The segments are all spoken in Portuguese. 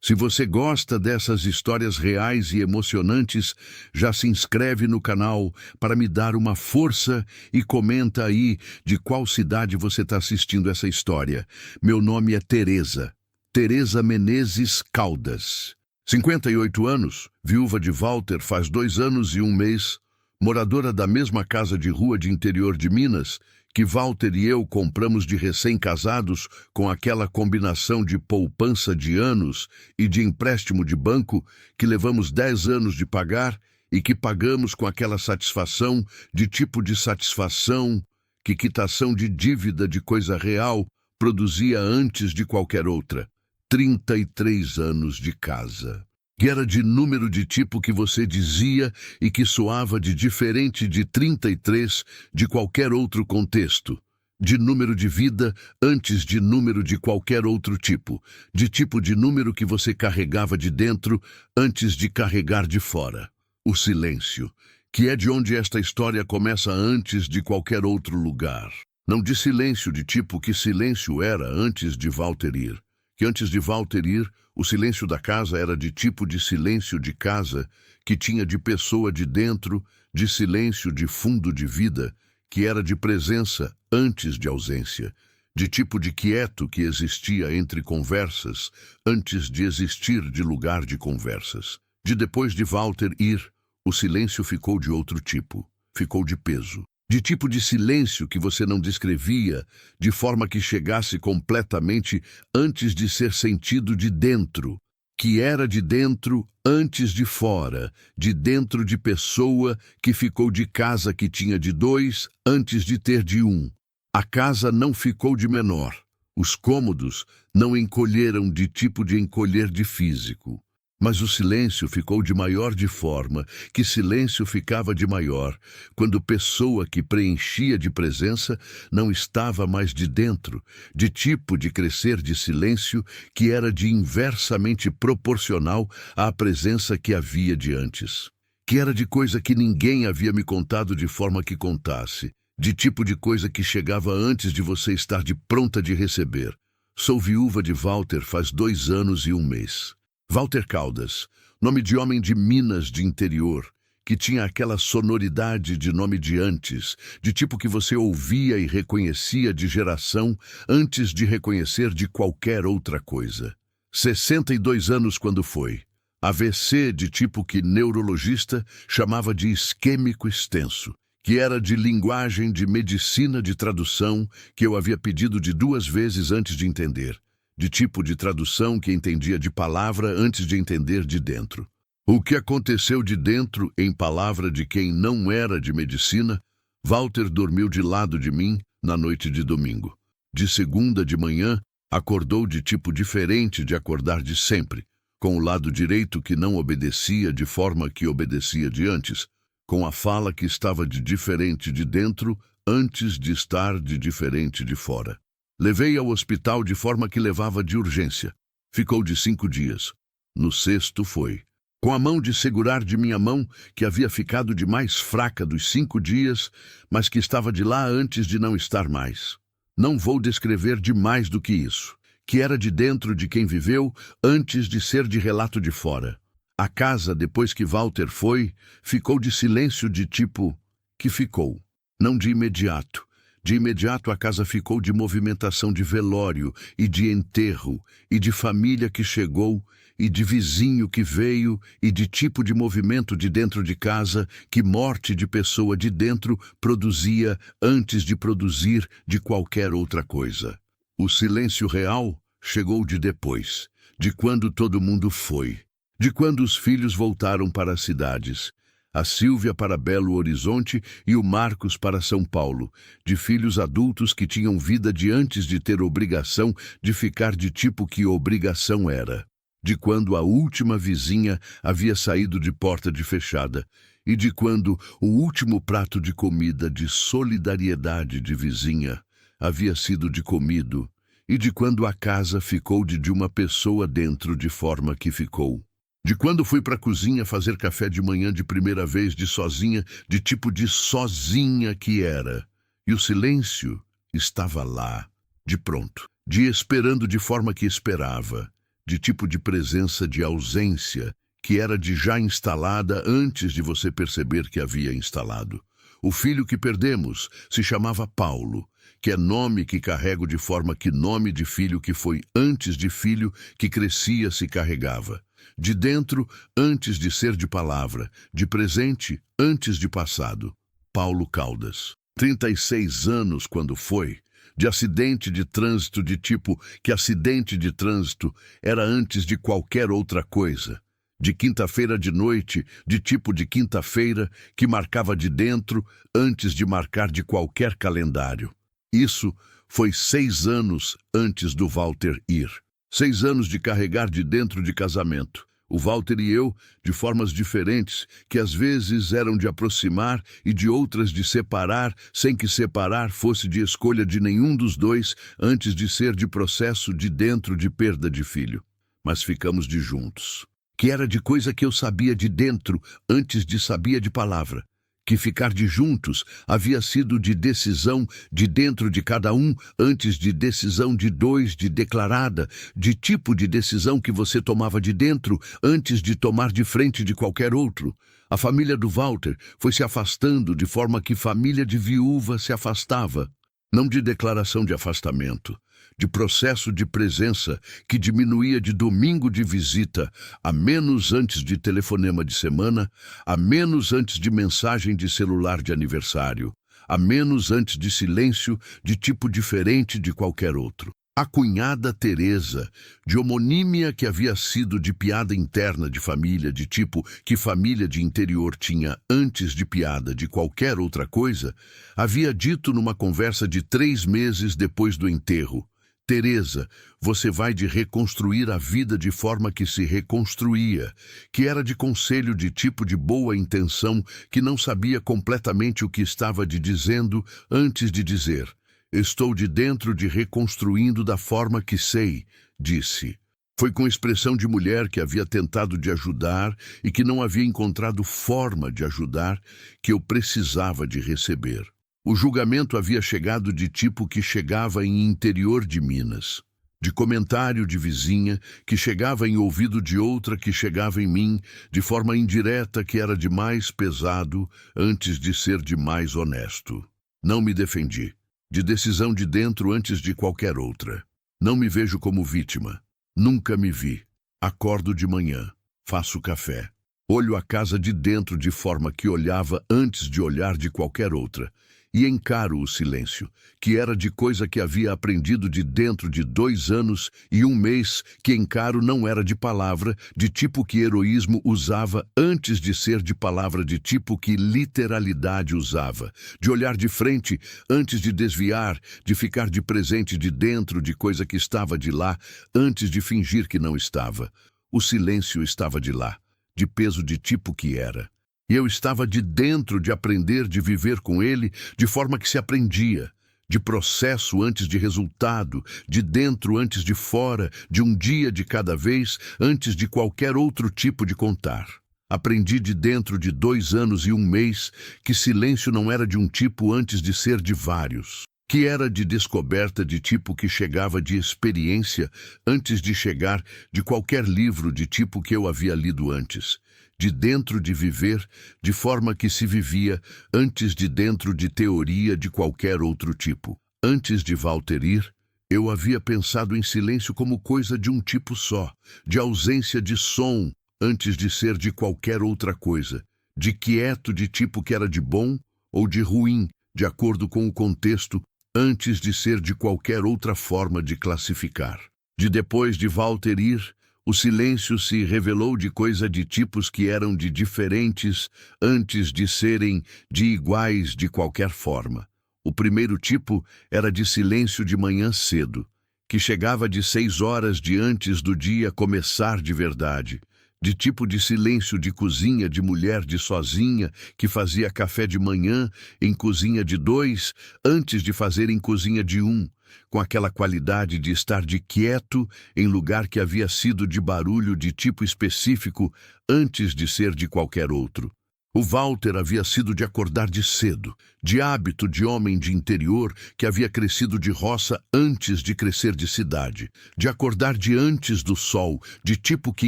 Se você gosta dessas histórias reais e emocionantes, já se inscreve no canal para me dar uma força e comenta aí de qual cidade você está assistindo essa história. Meu nome é Teresa. Teresa Menezes Caldas. 58 anos, viúva de Walter faz 2 anos e 1 mês, moradora da mesma casa de rua de interior de Minas, que Walter e eu compramos de recém-casados com aquela combinação de poupança de anos e de empréstimo de banco que levamos 10 anos de pagar e que pagamos com aquela satisfação de tipo de satisfação que quitação de dívida de coisa real produzia antes de qualquer outra. 33 anos de casa. Que era de número de tipo que você dizia e que soava de diferente de 33 de qualquer outro contexto. De número de vida antes de número de qualquer outro tipo. De tipo de número que você carregava de dentro antes de carregar de fora. O silêncio, que é de onde esta história começa antes de qualquer outro lugar. Não de silêncio de tipo que silêncio era antes de Walter ir. Que antes de Walter ir, o silêncio da casa era de tipo de silêncio de casa, que tinha de pessoa de dentro, de silêncio de fundo de vida, que era de presença antes de ausência, de tipo de quieto que existia entre conversas, antes de existir de lugar de conversas. De depois de Walter ir, o silêncio ficou de outro tipo, ficou de peso. De tipo de silêncio que você não descrevia, de forma que chegasse completamente antes de ser sentido de dentro, que era de dentro antes de fora, de dentro de pessoa que ficou de casa que tinha de 2 antes de ter de 1. A casa não ficou de menor. Os cômodos não encolheram de tipo de encolher de físico. Mas o silêncio ficou de maior de forma que silêncio ficava de maior, quando pessoa que preenchia de presença não estava mais de dentro, de tipo de crescer de silêncio que era de inversamente proporcional à presença que havia de antes. Que era de coisa que ninguém havia me contado de forma que contasse, de tipo de coisa que chegava antes de você estar de pronta de receber. Sou viúva de Walter faz 2 anos e 1 mês. Walter Caldas, nome de homem de Minas de interior, que tinha aquela sonoridade de nome de antes, de tipo que você ouvia e reconhecia de geração antes de reconhecer de qualquer outra coisa. 62 anos quando foi. AVC de tipo que neurologista chamava de isquêmico extenso, que era de linguagem de medicina de tradução que eu havia pedido de 2 vezes antes de entender. De tipo de tradução que entendia de palavra antes de entender de dentro. O que aconteceu de dentro em palavra de quem não era de medicina, Walter dormiu de lado de mim na noite de domingo. De segunda de manhã, acordou de tipo diferente de acordar de sempre, com o lado direito que não obedecia de forma que obedecia de antes, com a fala que estava de diferente de dentro antes de estar de diferente de fora. Levei ao hospital de forma que levava de urgência. Ficou de 5 dias. No 6º foi. Com a mão de segurar de minha mão, que havia ficado de mais fraca dos 5 dias, mas que estava de lá antes de não estar mais. Não vou descrever de mais do que isso, que era de dentro de quem viveu antes de ser de relato de fora. A casa, depois que Walter foi, ficou de silêncio de tipo que ficou, não de imediato. De imediato a casa ficou de movimentação de velório e de enterro, e de família que chegou, e de vizinho que veio, e de tipo de movimento de dentro de casa que morte de pessoa de dentro produzia antes de produzir de qualquer outra coisa. O silêncio real chegou de depois, de quando todo mundo foi, de quando os filhos voltaram para as cidades, a Sílvia para Belo Horizonte e o Marcos para São Paulo, de filhos adultos que tinham vida de antes de ter obrigação de ficar de tipo que obrigação era, de quando a última vizinha havia saído de porta de fechada, e de quando o último prato de comida de solidariedade de vizinha havia sido de comido, e de quando a casa ficou de uma pessoa dentro de forma que ficou. De quando fui para a cozinha fazer café de manhã de primeira vez de sozinha, de tipo de sozinha que era. E o silêncio estava lá, de pronto, de esperando de forma que esperava, de tipo de presença de ausência, que era de já instalada antes de você perceber que havia instalado. O filho que perdemos se chamava Paulo, que é nome que carrego de forma que nome de filho que foi antes de filho que crescia se carregava. De dentro, antes de ser de palavra, de presente, antes de passado. Paulo Caldas. 36 anos quando foi, de acidente de trânsito de tipo que acidente de trânsito era antes de qualquer outra coisa. De quinta-feira de noite, de tipo de quinta-feira, que marcava de dentro antes de marcar de qualquer calendário. Isso foi 6 anos antes do Walter ir. 6 anos de carregar de dentro de casamento. O Walter e eu, de formas diferentes, que às vezes eram de aproximar e de outras de separar, sem que separar fosse de escolha de nenhum dos dois, antes de ser de processo de dentro de perda de filho. Mas ficamos de juntos. Que era de coisa que eu sabia de dentro, antes de sabia de palavra. Que ficar de juntos havia sido de decisão de dentro de cada um, antes de decisão de dois, de declarada, de tipo de decisão que você tomava de dentro, antes de tomar de frente de qualquer outro. A família do Walter foi se afastando de forma que família de viúva se afastava. Não de declaração de afastamento, de processo de presença que diminuía de domingo de visita a menos antes de telefonema de semana, a menos antes de mensagem de celular de aniversário, a menos antes de silêncio de tipo diferente de qualquer outro. A cunhada Teresa, de homonímia que havia sido de piada interna de família, de tipo que família de interior tinha antes de piada de qualquer outra coisa, havia dito numa conversa de 3 meses depois do enterro: Teresa, você vai de reconstruir a vida de forma que se reconstruía, que era de conselho de tipo de boa intenção, que não sabia completamente o que estava dizendo antes de dizer. Estou de dentro de reconstruindo da forma que sei, disse. Foi com expressão de mulher que havia tentado de ajudar e que não havia encontrado forma de ajudar que eu precisava de receber. O julgamento havia chegado de tipo que chegava em interior de Minas, de comentário de vizinha que chegava em ouvido de outra que chegava em mim, de forma indireta que era de mais pesado antes de ser de mais honesto. Não me defendi. De decisão de dentro antes de qualquer outra. Não me vejo como vítima. Nunca me vi. Acordo de manhã. Faço café. Olho a casa de dentro de forma que olhava antes de olhar de qualquer outra. E encaro o silêncio, que era de coisa que havia aprendido de dentro de 2 anos e 1 mês, que encaro não era de palavra, de tipo que heroísmo usava antes de ser de palavra, de tipo que literalidade usava, de olhar de frente antes de desviar, de ficar de presente de dentro de coisa que estava de lá, antes de fingir que não estava. O silêncio estava de lá, de peso de tipo que era. E eu estava de dentro de aprender de viver com ele de forma que se aprendia, de processo antes de resultado, de dentro antes de fora, de um dia de cada vez antes de qualquer outro tipo de contar. Aprendi de dentro de 2 anos e 1 mês que silêncio não era de um tipo antes de ser de vários, que era de descoberta de tipo que chegava de experiência antes de chegar de qualquer livro de tipo que eu havia lido antes. De dentro de viver, de forma que se vivia, antes de dentro de teoria de qualquer outro tipo. Antes de Walter ir, eu havia pensado em silêncio como coisa de um tipo só, de ausência de som, antes de ser de qualquer outra coisa, de quieto de tipo que era de bom ou de ruim, de acordo com o contexto, antes de ser de qualquer outra forma de classificar. De depois de Walter ir, o silêncio se revelou de coisa de tipos que eram de diferentes antes de serem de iguais de qualquer forma. O primeiro tipo era de silêncio de manhã cedo, que chegava de 6 horas de antes do dia começar de verdade, de tipo de silêncio de cozinha de mulher de sozinha que fazia café de manhã em cozinha de 2 antes de fazer em cozinha de 1, com aquela qualidade de estar de quieto em lugar que havia sido de barulho de tipo específico antes de ser de qualquer outro. O Walter havia sido de acordar de cedo, de hábito de homem de interior que havia crescido de roça antes de crescer de cidade, de acordar de antes do sol, de tipo que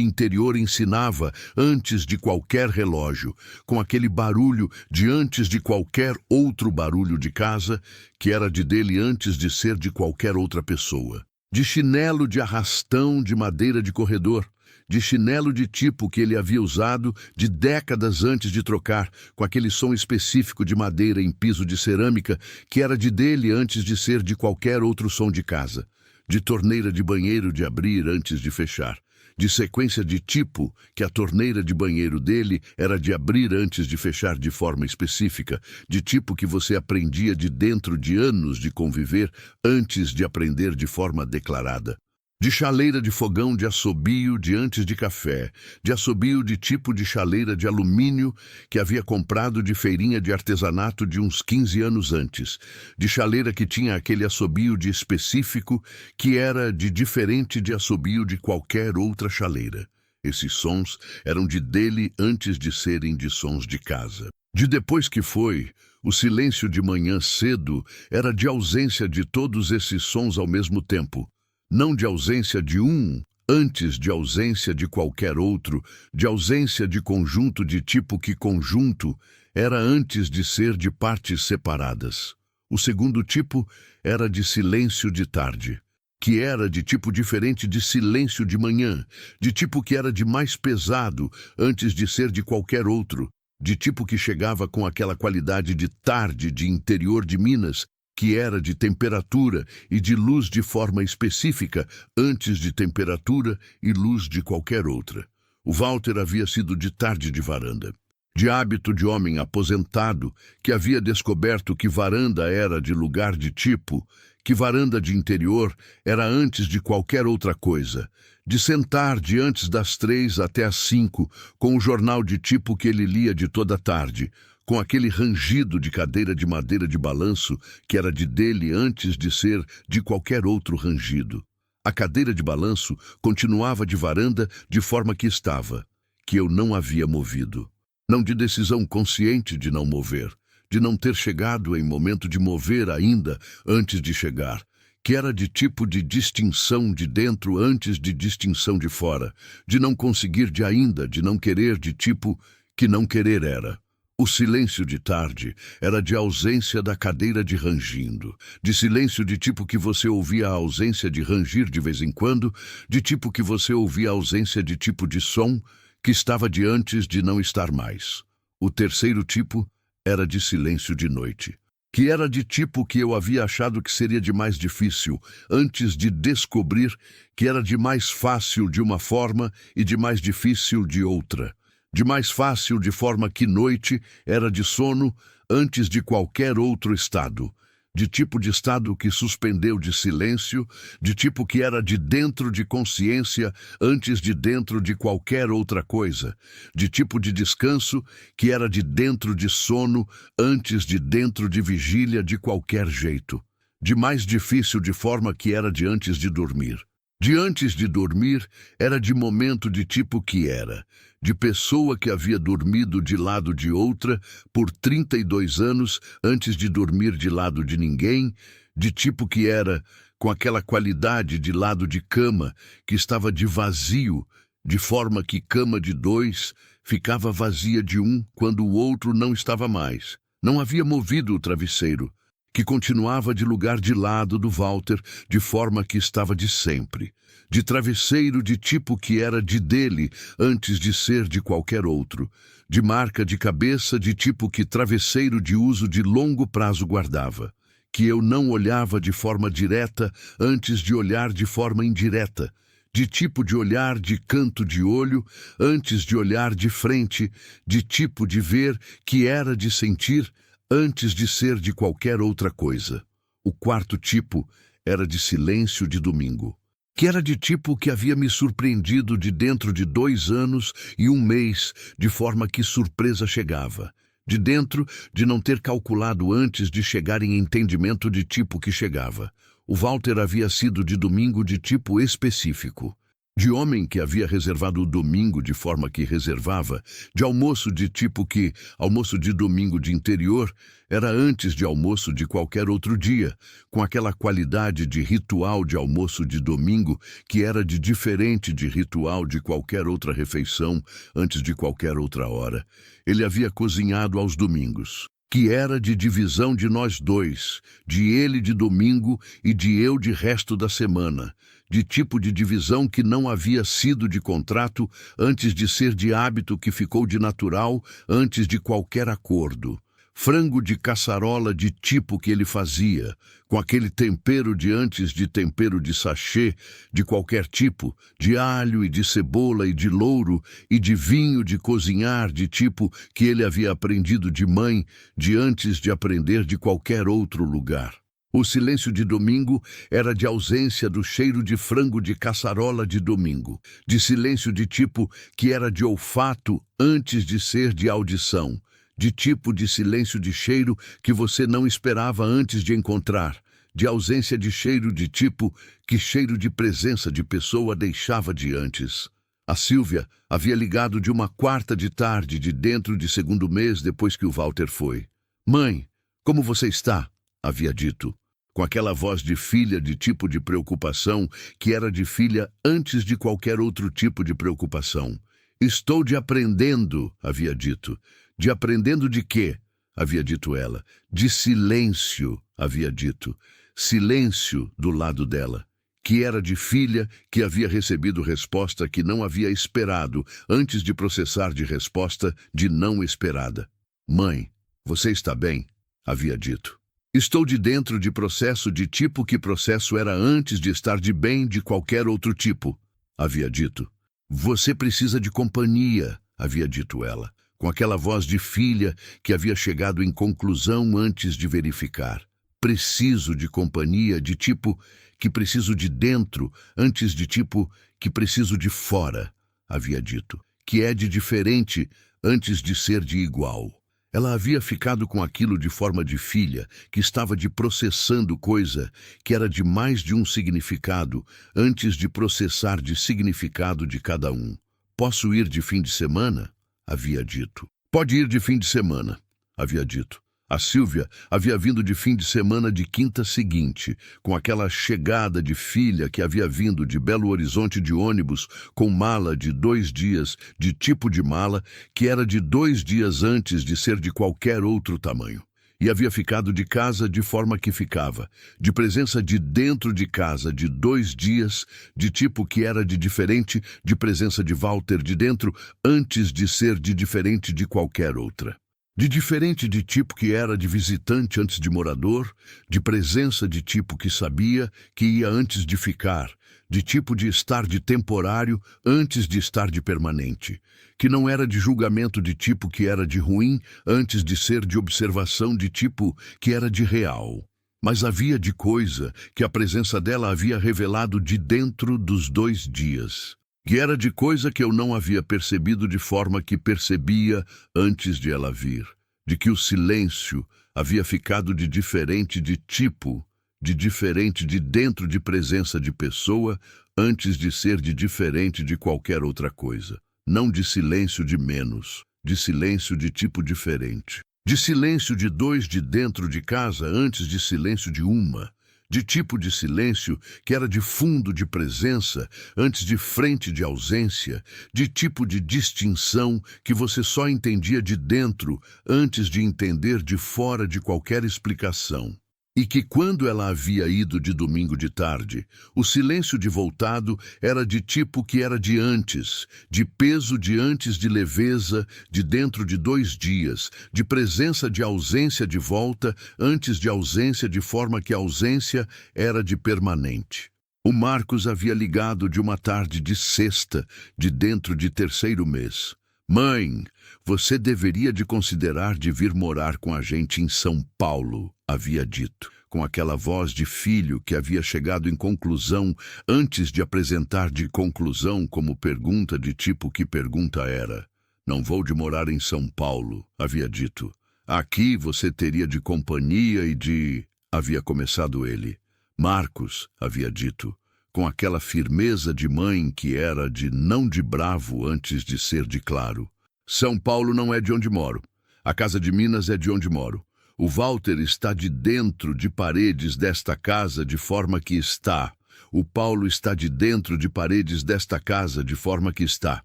interior ensinava antes de qualquer relógio, com aquele barulho de antes de qualquer outro barulho de casa, que era de dele antes de ser de qualquer outra pessoa. De chinelo de arrastão de madeira de corredor, de chinelo de tipo que ele havia usado de décadas antes de trocar, com aquele som específico de madeira em piso de cerâmica que era de dele antes de ser de qualquer outro som de casa, de torneira de banheiro de abrir antes de fechar, de sequência de tipo que a torneira de banheiro dele era de abrir antes de fechar de forma específica, de tipo que você aprendia de dentro de anos de conviver antes de aprender de forma declarada. De chaleira de fogão de assobio de antes de café, de assobio de tipo de chaleira de alumínio que havia comprado de feirinha de artesanato de uns 15 anos antes, de chaleira que tinha aquele assobio de específico que era de diferente de assobio de qualquer outra chaleira. Esses sons eram de dele antes de serem de sons de casa. De depois que foi, o silêncio de manhã cedo era de ausência de todos esses sons ao mesmo tempo. Não de ausência de um, antes de ausência de qualquer outro, de ausência de conjunto de tipo que conjunto era antes de ser de partes separadas. O segundo tipo era de silêncio de tarde, que era de tipo diferente de silêncio de manhã, de tipo que era de mais pesado antes de ser de qualquer outro, de tipo que chegava com aquela qualidade de tarde de interior de Minas, que era de temperatura e de luz de forma específica antes de temperatura e luz de qualquer outra. O Walter havia sido de tarde de varanda, de hábito de homem aposentado que havia descoberto que varanda era de lugar de tipo, que varanda de interior era antes de qualquer outra coisa, de sentar de antes das 3 até as 5 com o jornal de tipo que ele lia de toda a tarde, com aquele rangido de cadeira de madeira de balanço que era de dele antes de ser de qualquer outro rangido. A cadeira de balanço continuava de varanda de forma que estava, que eu não havia movido. Não de decisão consciente de não mover, de não ter chegado em momento de mover ainda antes de chegar, que era de tipo de distinção de dentro antes de distinção de fora, de não conseguir de ainda, de não querer de tipo que não querer era. O silêncio de tarde era de ausência da cadeira de rangindo, de silêncio de tipo que você ouvia a ausência de rangir de vez em quando, de tipo que você ouvia a ausência de tipo de som que estava de antes de não estar mais. O terceiro tipo era de silêncio de noite, que era de tipo que eu havia achado que seria de mais difícil, antes de descobrir que era de mais fácil de uma forma e de mais difícil de outra. De mais fácil de forma que noite era de sono antes de qualquer outro estado, de tipo de estado que suspendeu de silêncio, de tipo que era de dentro de consciência antes de dentro de qualquer outra coisa, de tipo de descanso que era de dentro de sono antes de dentro de vigília de qualquer jeito, de mais difícil de forma que era de antes de dormir. De antes de dormir era de momento de tipo que era, de pessoa que havia dormido de lado de outra por 32 anos antes de dormir de lado de ninguém, de tipo que era, com aquela qualidade de lado de cama, que estava de vazio, de forma que cama de 2 ficava vazia de um quando o outro não estava mais. Não havia movido o travesseiro, que continuava de lugar de lado do Walter, de forma que estava de sempre, de travesseiro de tipo que era de dele antes de ser de qualquer outro, de marca de cabeça de tipo que travesseiro de uso de longo prazo guardava, que eu não olhava de forma direta antes de olhar de forma indireta, de tipo de olhar de canto de olho antes de olhar de frente, de tipo de ver que era de sentir antes de ser de qualquer outra coisa. O quarto tipo era de silêncio de domingo, que era de tipo que havia me surpreendido de dentro de 2 anos e 1 mês, de forma que surpresa chegava, de dentro de não ter calculado antes de chegar em entendimento de tipo que chegava. O Walter havia sido de domingo de tipo específico, De homem que havia reservado o domingo de forma que reservava, de almoço de tipo que, almoço de domingo de interior, era antes de almoço de qualquer outro dia, com aquela qualidade de ritual de almoço de domingo que era de diferente de ritual de qualquer outra refeição antes de qualquer outra hora. Ele havia cozinhado aos domingos, que era de divisão de nós dois, de ele de domingo e de eu de resto da semana, de tipo de divisão que não havia sido de contrato antes de ser de hábito que ficou de natural antes de qualquer acordo. Frango de caçarola de tipo que ele fazia, com aquele tempero de antes de tempero de sachê, de qualquer tipo, de alho e de cebola e de louro, e de vinho de cozinhar de tipo que ele havia aprendido de mãe, de antes de aprender de qualquer outro lugar. O silêncio de domingo era de ausência do cheiro de frango de caçarola de domingo, de silêncio de tipo que era de olfato antes de ser de audição, de tipo de silêncio de cheiro que você não esperava antes de encontrar, de ausência de cheiro de tipo que cheiro de presença de pessoa deixava de antes. A Sílvia havia ligado de uma quarta de tarde de dentro de segundo mês depois que o Walter foi. "Mãe, como você está?" havia dito, com aquela voz de filha de tipo de preocupação que era de filha antes de qualquer outro tipo de preocupação. "Estou de aprendendo", havia dito. "De aprendendo de quê?" havia dito ela. "De silêncio", havia dito. Silêncio do lado dela, que era de filha que havia recebido resposta que não havia esperado antes de processar de resposta de não esperada. "Mãe, você está bem?" havia dito. "Estou de dentro de processo de tipo que processo era antes de estar de bem de qualquer outro tipo", havia dito. "Você precisa de companhia", havia dito ela, com aquela voz de filha que havia chegado em conclusão antes de verificar. "Preciso de companhia de tipo que preciso de dentro antes de tipo que preciso de fora", havia dito. "Que é de diferente antes de ser de igual." Ela havia ficado com aquilo de forma de filha, que estava de processando coisa que era de mais de um significado, antes de processar de significado de cada um. "Posso ir de fim de semana?" havia dito. "Pode ir de fim de semana", havia dito. A Sílvia havia vindo de fim de semana de quinta seguinte, com aquela chegada de filha que havia vindo de Belo Horizonte de ônibus, com mala de 2 dias, de tipo de mala, que era de 2 dias antes de ser de qualquer outro tamanho. E havia ficado de casa de forma que ficava, de presença de dentro de casa de 2 dias, de tipo que era de diferente, de presença de Walter de dentro, antes de ser de diferente de qualquer outra. De diferente de tipo que era de visitante antes de morador, de presença de tipo que sabia que ia antes de ficar, de tipo de estar de temporário antes de estar de permanente, que não era de julgamento de tipo que era de ruim antes de ser de observação de tipo que era de real. Mas havia de coisa que a presença dela havia revelado de dentro dos 2 dias. Que era de coisa que eu não havia percebido de forma que percebia antes de ela vir, de que o silêncio havia ficado de diferente de tipo, de diferente de dentro de presença de pessoa, antes de ser de diferente de qualquer outra coisa. Não de silêncio de menos, de silêncio de tipo diferente. De silêncio de 2 de dentro de casa antes de silêncio de uma. De tipo de silêncio que era de fundo de presença antes de frente de ausência, de tipo de distinção que você só entendia de dentro antes de entender de fora de qualquer explicação. E que quando ela havia ido de domingo de tarde, o silêncio de voltado era de tipo que era de antes, de peso de antes de leveza, de dentro de 2 dias, de presença de ausência de volta, antes de ausência de forma que a ausência era de permanente. O Marcos havia ligado de uma tarde de sexta, de dentro de 3º mês. "Mãe, você deveria de considerar de vir morar com a gente em São Paulo", havia dito, com aquela voz de filho que havia chegado em conclusão antes de apresentar de conclusão como pergunta de tipo que pergunta era. "Não vou de morar em São Paulo", havia dito. "Aqui você teria de companhia e de..." havia começado ele. "Marcos", havia dito, com aquela firmeza de mãe que era de não de bravo antes de ser de claro. São Paulo não é de onde moro. A casa de Minas é de onde moro. O Walter está de dentro de paredes desta casa de forma que está. O Paulo está de dentro de paredes desta casa de forma que está.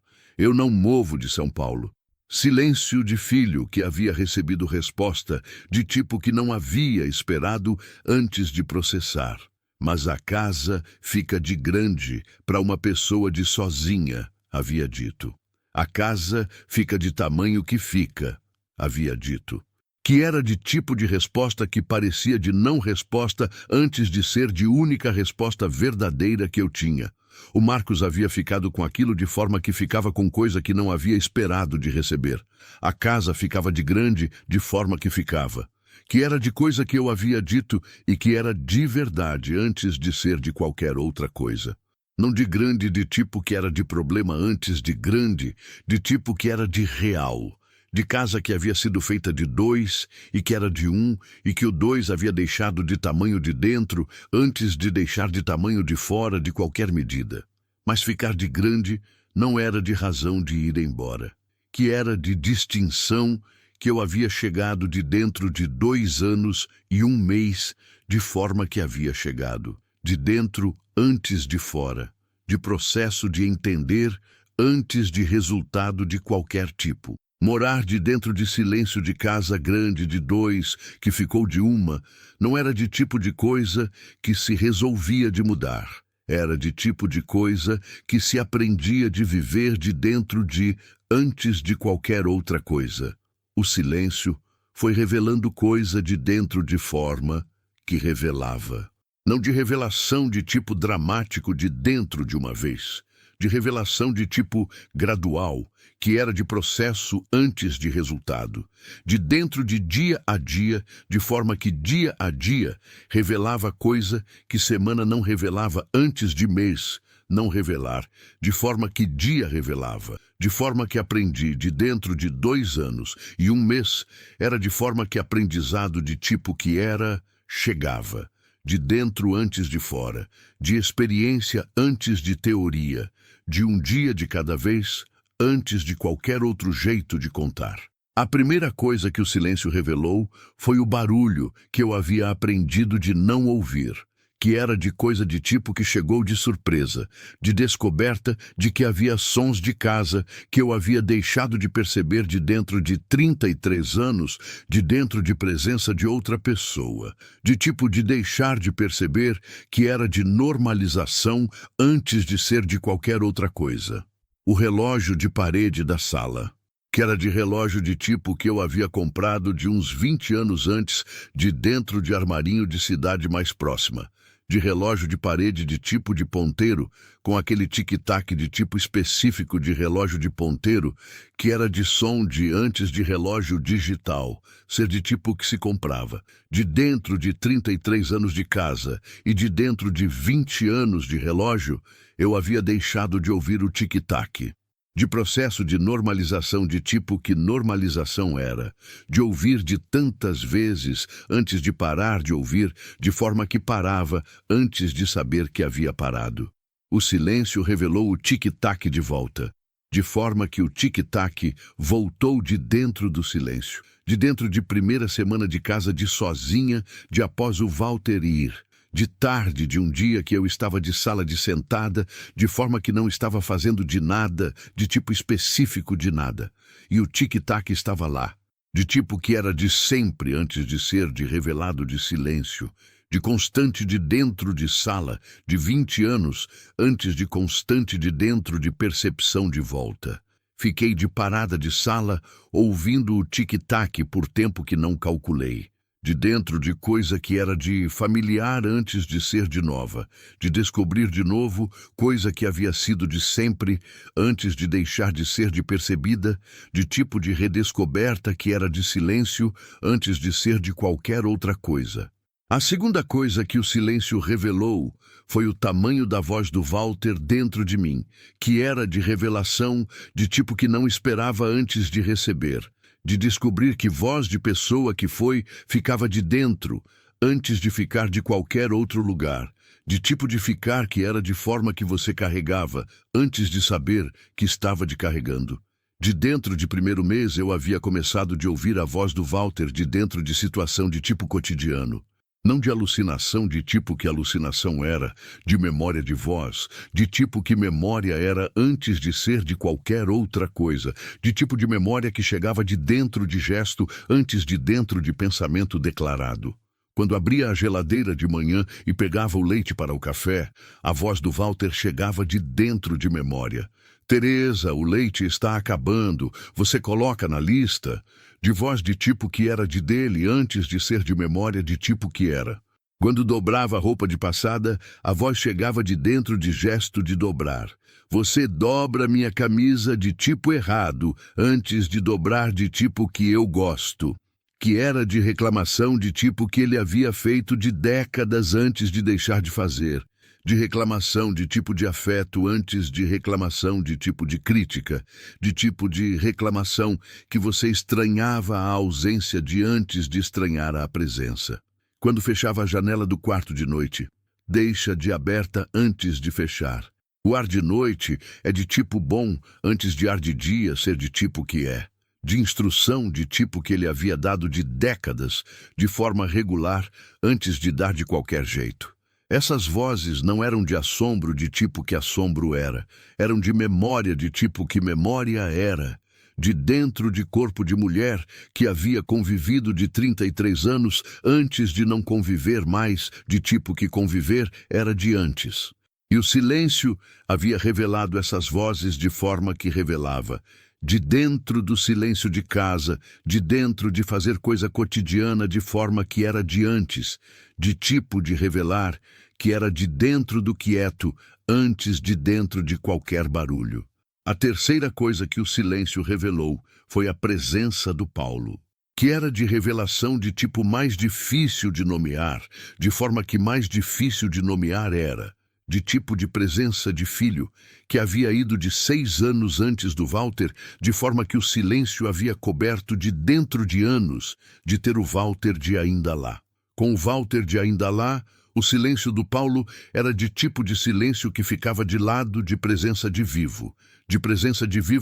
Eu não movo de São Paulo. Silêncio de filho que havia recebido resposta de tipo que não havia esperado antes de processar. Mas a casa fica de grande para uma pessoa de sozinha, havia dito. A casa fica de tamanho que fica, havia dito. Que era de tipo de resposta que parecia de não resposta antes de ser de única resposta verdadeira que eu tinha. O Marcos havia ficado com aquilo de forma que ficava com coisa que não havia esperado de receber. A casa ficava de grande de forma que ficava. Que era de coisa que eu havia dito e que era de verdade antes de ser de qualquer outra coisa. Não de grande de tipo que era de problema antes de grande, de tipo que era de real. De casa que havia sido feita de 2 e que era de 1 e que o 2 havia deixado de tamanho de dentro antes de deixar de tamanho de fora de qualquer medida. Mas ficar de grande não era de razão de ir embora. Que era de distinção que eu havia chegado de dentro de 2 anos e 1 mês de forma que havia chegado. De dentro antes de fora. De processo de entender antes de resultado de qualquer tipo. Morar de dentro de silêncio de casa grande de 2, que ficou de 1, não era de tipo de coisa que se resolvia de mudar. Era de tipo de coisa que se aprendia de viver de dentro de antes de qualquer outra coisa. O silêncio foi revelando coisa de dentro de forma que revelava. Não de revelação de tipo dramático de dentro de uma vez. De revelação de tipo gradual, que era de processo antes de resultado, de dentro de dia a dia, de forma que dia a dia revelava coisa que semana não revelava antes de mês não revelar, de forma que dia revelava, de forma que aprendi de dentro de 2 anos e 1 mês, era de forma que aprendizado de tipo que era, chegava, de dentro antes de fora, de experiência antes de teoria, de um dia de cada vez, antes de qualquer outro jeito de contar. A primeira coisa que o silêncio revelou foi o barulho que eu havia aprendido de não ouvir, que era de coisa de tipo que chegou de surpresa, de descoberta de que havia sons de casa que eu havia deixado de perceber de dentro de 33 anos, de dentro de presença de outra pessoa, de tipo de deixar de perceber que era de normalização antes de ser de qualquer outra coisa. O relógio de parede da sala, que era de relógio de tipo que eu havia comprado de uns 20 anos antes, de dentro de armarinho de cidade mais próxima, de relógio de parede de tipo de ponteiro, com aquele tic-tac de tipo específico de relógio de ponteiro, que era de som de antes de relógio digital, ser de tipo que se comprava, de dentro de 33 anos de casa e de dentro de 20 anos de relógio, eu havia deixado de ouvir o tic-tac. De processo de normalização de tipo que normalização era, de ouvir de tantas vezes antes de parar de ouvir, de forma que parava antes de saber que havia parado. O silêncio revelou o tic-tac de volta, de forma que o tic-tac voltou de dentro do silêncio, de dentro de primeira semana de casa de sozinha, de após o Walter ir. De tarde de um dia que eu estava de sala de sentada, de forma que não estava fazendo de nada, de tipo específico de nada. E o tic-tac estava lá, de tipo que era de sempre antes de ser de revelado de silêncio, de constante de dentro de sala, de 20 anos, antes de constante de dentro de percepção de volta. Fiquei de parada de sala, ouvindo o tic-tac por tempo que não calculei. De dentro de coisa que era de familiar antes de ser de nova, de descobrir de novo coisa que havia sido de sempre antes de deixar de ser de percebida, de tipo de redescoberta que era de silêncio antes de ser de qualquer outra coisa. A segunda coisa que o silêncio revelou foi o tamanho da voz do Walter dentro de mim, que era de revelação de tipo que não esperava antes de receber. De descobrir que voz de pessoa que foi ficava de dentro, antes de ficar de qualquer outro lugar, de tipo de ficar que era de forma que você carregava, antes de saber que estava de carregando. De dentro de primeiro mês eu havia começado de ouvir a voz do Walter de dentro de situação de tipo cotidiano. Não de alucinação de tipo que alucinação era, de memória de voz, de tipo que memória era antes de ser de qualquer outra coisa, de tipo de memória que chegava de dentro de gesto antes de dentro de pensamento declarado. Quando abria a geladeira de manhã e pegava o leite para o café, a voz do Walter chegava de dentro de memória. Teresa, o leite está acabando, você coloca na lista? De voz de tipo que era de dele antes de ser de memória de tipo que era. Quando dobrava a roupa de passada, a voz chegava de dentro de gesto de dobrar. Você dobra minha camisa de tipo errado antes de dobrar de tipo que eu gosto. Que era de reclamação de tipo que ele havia feito de décadas antes de deixar de fazer. De reclamação de tipo de afeto antes de reclamação de tipo de crítica, de tipo de reclamação que você estranhava a ausência de antes de estranhar a presença. Quando fechava a janela do quarto de noite, deixa de aberta antes de fechar. O ar de noite é de tipo bom antes de ar de dia ser de tipo que é. De instrução de tipo que ele havia dado de décadas, de forma regular, antes de dar de qualquer jeito. Essas vozes não eram de assombro de tipo que assombro era, eram de memória de tipo que memória era, de dentro de corpo de mulher que havia convivido de 33 anos antes de não conviver mais, de tipo que conviver era de antes. E o silêncio havia revelado essas vozes de forma que revelava. De dentro do silêncio de casa, de dentro de fazer coisa cotidiana de forma que era de antes, de tipo de revelar, que era de dentro do quieto, antes de dentro de qualquer barulho. A terceira coisa que o silêncio revelou foi a presença do Paulo, que era de revelação de tipo mais difícil de nomear, de forma que mais difícil de nomear era. De tipo de presença de filho, que havia ido de 6 anos antes do Walter, de forma que o silêncio havia coberto de dentro de anos, de ter o Walter de ainda lá. Com o Walter de ainda lá, o silêncio do Paulo era de tipo de silêncio que ficava de lado de presença de vivo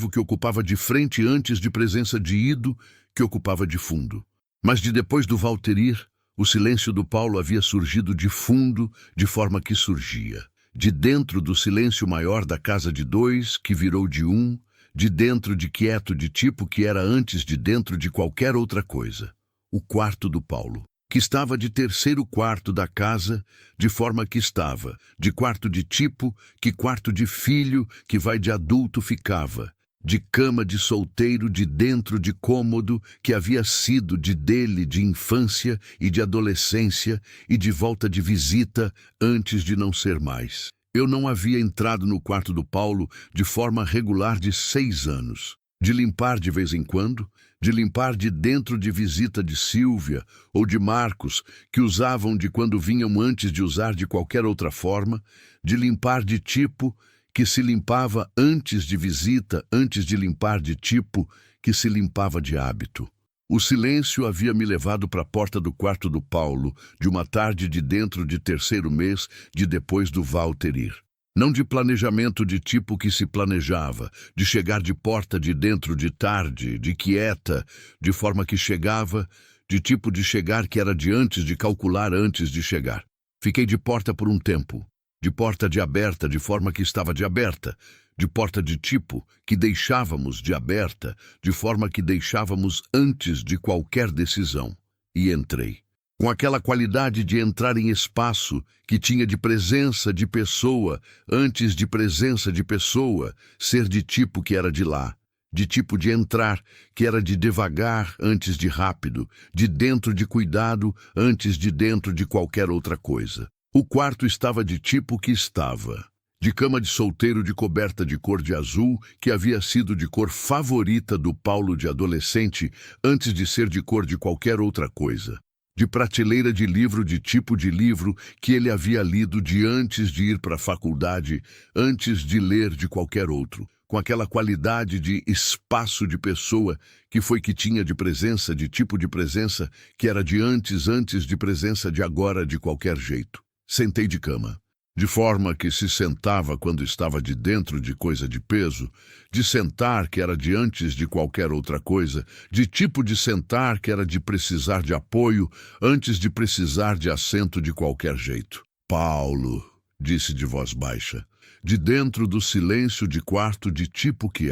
que ocupava de frente antes de presença de ido, que ocupava de fundo. Mas de depois do Walter ir, o silêncio do Paulo havia surgido de fundo, de forma que surgia. De dentro do silêncio maior da casa de 2, que virou de 1, de dentro de quieto de tipo que era antes de dentro de qualquer outra coisa. O quarto do Paulo, que estava de terceiro quarto da casa, de forma que estava, de quarto de tipo, que quarto de filho, que vai de adulto ficava, de cama de solteiro de dentro de cômodo, que havia sido de dele de infância e de adolescência e de volta de visita antes de não ser mais. Eu não havia entrado no quarto do Paulo de forma regular de 6 anos. De limpar de vez em quando, de limpar de dentro de visita de Silvia ou de Marcos, que usavam de quando vinham antes de usar de qualquer outra forma, de limpar de tipo, que se limpava antes de visita, antes de limpar de tipo, que se limpava de hábito. O silêncio havia me levado para a porta do quarto do Paulo, de uma tarde de dentro de terceiro mês, de depois do Walter ir. Não de planejamento de tipo que se planejava, de chegar de porta de dentro de tarde, de quieta, de forma que chegava, de tipo de chegar que era de antes de calcular antes de chegar. Fiquei de porta por um tempo. De porta de aberta, de forma que estava de aberta, de porta de tipo, que deixávamos de aberta, de forma que deixávamos antes de qualquer decisão. E entrei. Com aquela qualidade de entrar em espaço, que tinha de presença de pessoa, antes de presença de pessoa, ser de tipo que era de lá. De tipo de entrar, que era de devagar antes de rápido, de dentro de cuidado antes de dentro de qualquer outra coisa. O quarto estava de tipo que estava, de cama de solteiro de coberta de cor de azul, que havia sido de cor favorita do Paulo de adolescente, antes de ser de cor de qualquer outra coisa. De prateleira de livro de tipo de livro que ele havia lido de antes de ir para a faculdade, antes de ler de qualquer outro, com aquela qualidade de espaço de pessoa que foi que tinha de presença, de tipo de presença, que era de antes de presença de agora de qualquer jeito. Sentei de cama. de forma que se sentava quando estava de dentro de coisa de peso, de sentar que era de antes de qualquer outra coisa, de tipo de sentar que era de precisar de apoio antes de precisar de assento de qualquer jeito. Paulo, disse de voz baixa, de dentro do silêncio de quarto de tipo que